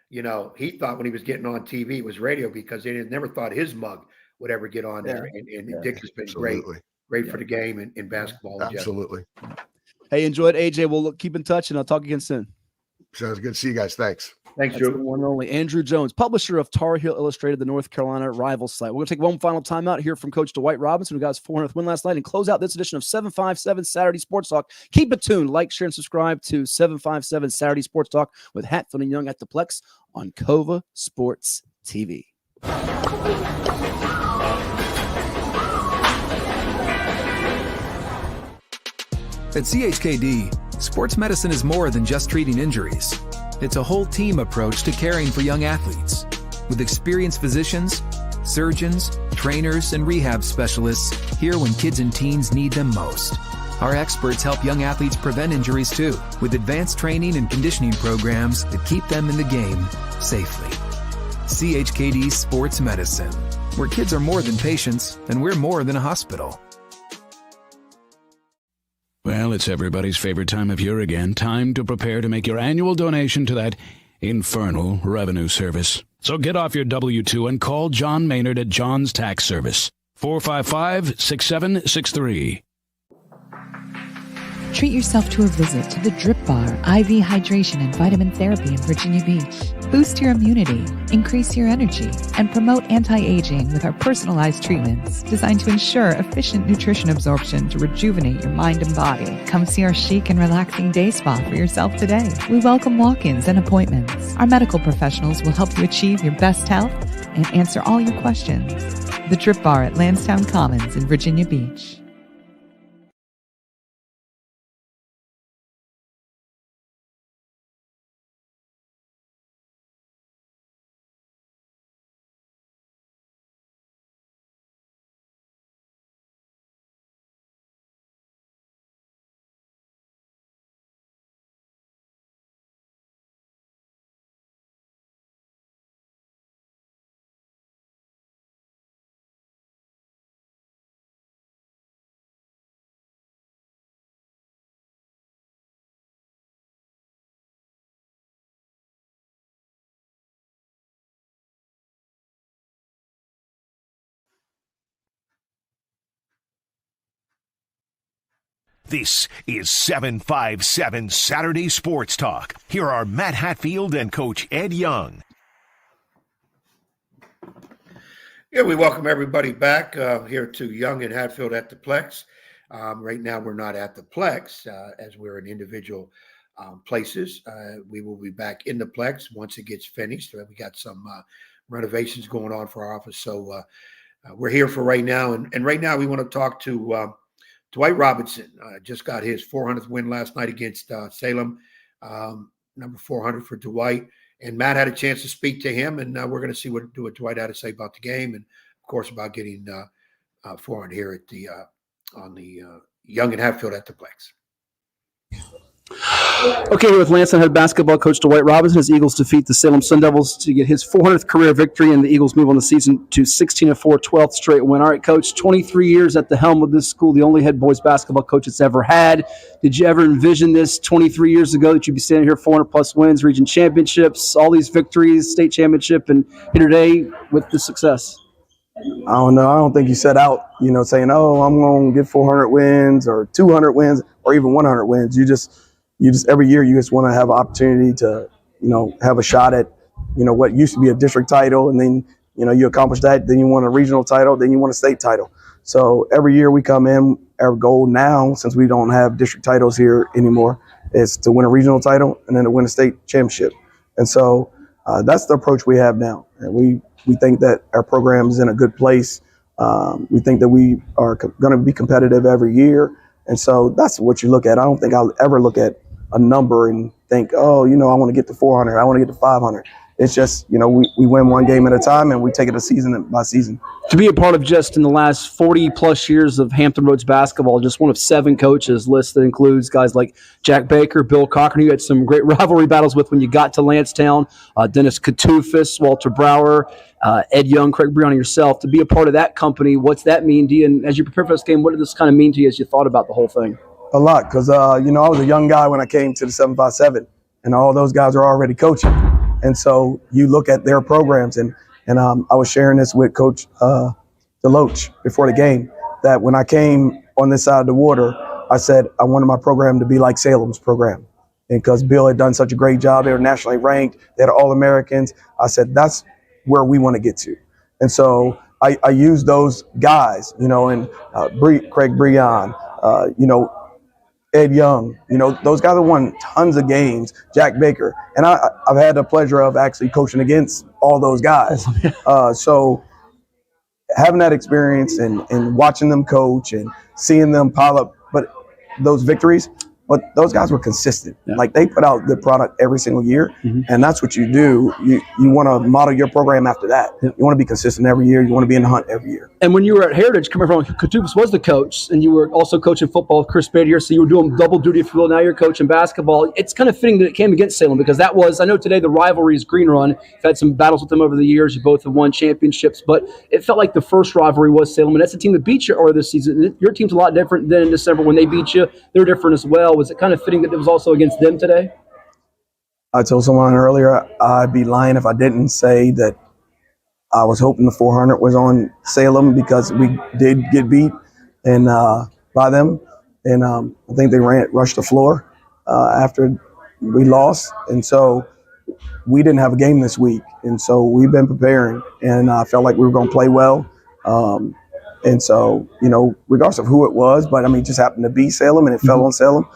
You know, he thought when he was getting on TV, it was radio because he never thought his mug would ever get on there. And Dick has been great for the game and basketball. Absolutely. Hey, enjoy it, AJ. We'll keep in touch, and I'll talk again soon. Sounds good. See you guys. Thanks. Thanks, That's the Drew. one and only Andrew Jones, publisher of Tar Heel Illustrated, the North Carolina rival site. We're going to take one final timeout here from Coach Dwight Robinson, who got his 400th win last night, and close out this edition of 757 Saturday Sports Talk. Keep it tuned. Like, share, and subscribe to 757 Saturday Sports Talk with Hatfield and Young at the Plex on Cova Sports TV. At CHKD, sports medicine is more than just treating injuries. It's a whole team approach to caring for young athletes. With experienced physicians, surgeons, trainers, and rehab specialists here when kids and teens need them most. Our experts help young athletes prevent injuries too, with advanced training and conditioning programs that keep them in the game safely. CHKD Sports Medicine, where kids are more than patients and we're more than a hospital. Well, it's everybody's favorite time of year again. Time to prepare to make your annual donation to that infernal revenue service. So get off your W-2 and call John Maynard at John's Tax Service. 455-6763. Treat yourself to a visit to the Drip Bar IV Hydration and Vitamin Therapy in Virginia Beach. Boost your immunity, increase your energy, and promote anti-aging with our personalized treatments designed to ensure efficient nutrition absorption to rejuvenate your mind and body. Come see our chic and relaxing day spa for yourself today. We welcome walk-ins and appointments. Our medical professionals will help you achieve your best health and answer all your questions. The Drip Bar at Landstown Commons in Virginia Beach. This is 757 Saturday Sports Talk. Here are Matt Hatfield and Coach Ed Young. Yeah, we welcome everybody back here to Young and Hatfield at the Plex. Right now, we're not at the Plex as we're in individual places. We will be back in the Plex once it gets finished. We got some renovations going on for our office. So we're here for right now. And right now, we want to talk to Dwight Robinson. Just got his 400th win last night against Salem, number 400 for Dwight. And Matt had a chance to speak to him, and we're going to see what Dwight had to say about the game, and of course about getting 400 here at the on the Young and Hatfield at the Plex. Okay, here with Landstown head basketball coach Dwight Robinson, as Eagles defeat the Salem Sun Devils to get his 400th career victory, and the Eagles move on the season to 16-4, 12th straight win. All right, Coach, 23 years at the helm of this school, the only head boys basketball coach it's ever had. Did you ever envision this 23 years ago that you'd be standing here, 400-plus wins, region championships, all these victories, state championship, and here today with the success? I don't know. I don't think you set out, saying, oh, I'm going to get 400 wins or 200 wins or even 100 wins. You just every year you just want to have an opportunity to, have a shot at, what used to be a district title. And then, you accomplish that. Then you want a regional title. Then you want a state title. So every year we come in, our goal now, since we don't have district titles here anymore, is to win a regional title and then to win a state championship. And so that's the approach we have now. And we think that our program is in a good place. We think that we are going to be competitive every year. And so that's what you look at. I don't think I'll ever look at a number and think, oh, I want to get to 400. I want to get to 500. It's just, we win one game at a time and we take it a season by season. To be a part of just in the last 40-plus years of Hampton Roads basketball, just one of 7 coaches list that includes guys like Jack Baker, Bill Cochran, you had some great rivalry battles with when you got to Landstown, Dennis Katufis, Walter Brower, Ed Young, Craig Breon, and yourself. To be a part of that company, what's that mean to you? And as you prepare for this game, what did this kind of mean to you as you thought about the whole thing? A lot, because, I was a young guy when I came to the 757, and all those guys are already coaching. And so you look at their programs, and I was sharing this with Coach DeLoach before the game, that when I came on this side of the water, I said I wanted my program to be like Salem's program. And because Bill had done such a great job, they were nationally ranked, they had All-Americans. I said, that's where we want to get to. And so I used those guys, and Craig Breon, Ed Young, those guys have won tons of games, Jack Baker. And I've had the pleasure of actually coaching against all those guys. So having that experience and watching them coach and seeing them pile up, but those victories, but those guys were consistent. Yeah. Like they put out good product every single year, and that's what you do. You want to model your program after that. You want to be consistent every year. You want to be in the hunt every year. And when you were at Heritage, coming from Katubis was the coach, and you were also coaching football with Chris Bader here, so you were doing double duty, if you will. Now you're coaching basketball. It's kind of fitting that it came against Salem because that was, I know today the rivalry is Green Run. You've had some battles with them over the years. You both have won championships, but it felt like the first rivalry was Salem, and that's the team that beat you earlier this season. Your team's a lot different than in December when they beat you. They're different as well. Was it kind of fitting that it was also against them today? I told someone earlier I'd be lying if I didn't say that I was hoping the 400 was on Salem because we did get beat and by them. And I think they rushed the floor after we lost. And so we didn't have a game this week. And so we've been preparing, and I felt like we were going to play well. And so, regardless of who it was, but it just happened to be Salem and it fell on Salem.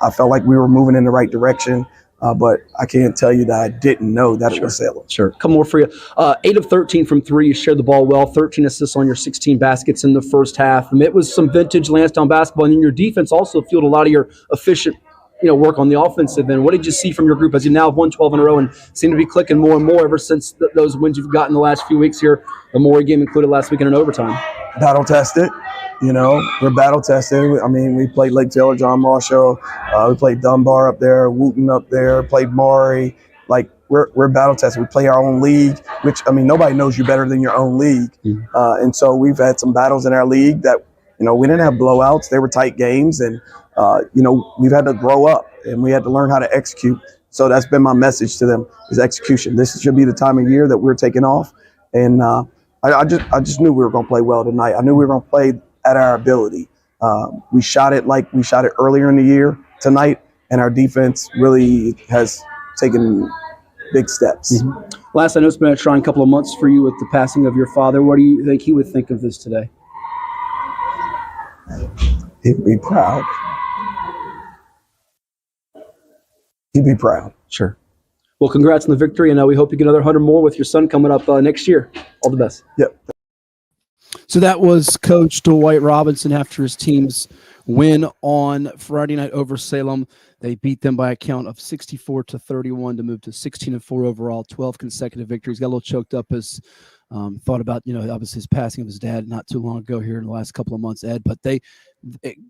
I felt like we were moving in the right direction. But I can't tell you that I didn't know that it was Salem. Sure. Couple more for you. 8 of 13 from 3. You shared the ball well. 13 assists on your 16 baskets in the first half. And it was some vintage Landstown basketball. And then your defense also fueled a lot of your efficient work on the offensive end. What did you see from your group as you now have won 12 in a row and seem to be clicking more and more ever since those wins you've gotten the last few weeks here, the Maury game included last week in an overtime? Battle tested. We're battle tested. We played Lake Taylor, John Marshall. We played Dunbar up there, Wooten up there, played Maury. Like, we're battle tested. We play our own league, which, nobody knows you better than your own league. And so we've had some battles in our league that, we didn't have blowouts. They were tight games. And, we've had to grow up and we had to learn how to execute. So that's been my message to them is execution. This should be the time of year that we're taking off. And I just knew we were going to play well tonight. I knew we were going to play at our ability. We shot it like we shot it earlier in the year tonight, and our defense really has taken big steps. Last, I know it's been a trying couple of months for you with the passing of your father. What do you think he would think of this today? He'd be proud. He'd be proud. Sure. Well, congrats on the victory, and we hope you get another 100 more with your son coming up next year. All the best. Yep. So that was Coach Dwight Robinson after his team's win on Friday night over Salem. They beat them by a count of 64-31 to move to 16-4 overall, 12 consecutive victories. Got a little choked up as thought about, obviously his passing of his dad not too long ago here in the last couple of months, Ed. But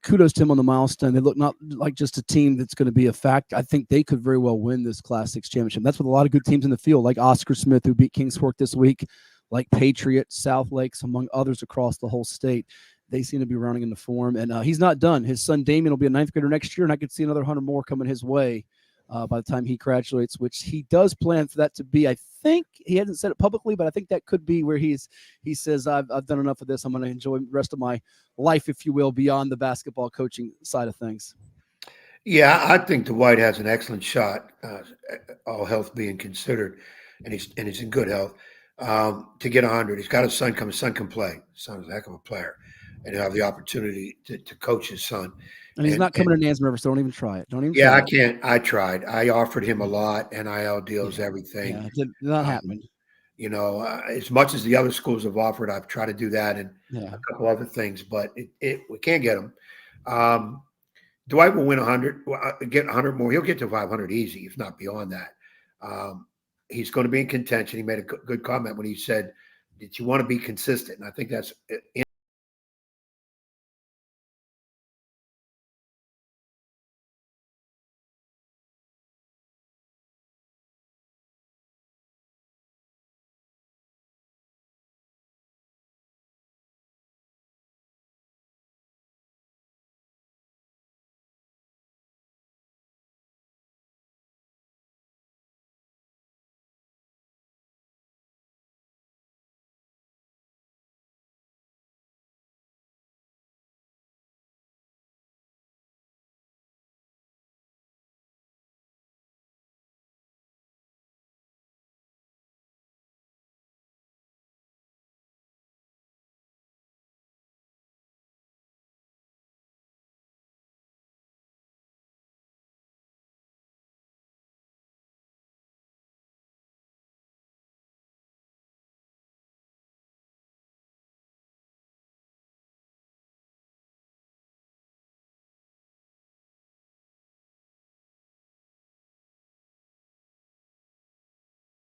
kudos to him on the milestone. They look not like just a team that's going to be a fact. I think they could very well win this Class 6 championship. That's with a lot of good teams in the field, like Oscar Smith, who beat Kingsport this week, like Patriot, South Lakes, among others across the whole state. They seem to be running into form, and he's not done. His son Damien will be a 9th grader next year, and I could see another 100 more coming his way by the time he graduates, which he does plan for that to be. I think he hasn't said it publicly, but I think that could be where he says, I've done enough of this. I'm going to enjoy the rest of my life, if you will, beyond the basketball coaching side of things. Yeah, I think Dwight has an excellent shot, all health being considered, and he's in good health. To get 100, he's got a son coming. Son can play. Son's a heck of a player, and he'll have the opportunity to coach his son. And he's not coming to Nansemond River, so don't even try it. I can't. I tried. I offered him a lot, NIL deals, everything. Yeah, it did not happen. As much as the other schools have offered, I've tried to do that and a couple other things, but we can't get him. Dwight will win 100, get 100 more. He'll get to 500 easy, if not beyond that. He's going to be in contention. He made a good comment when he said, "Did you want to be consistent?" And I think that's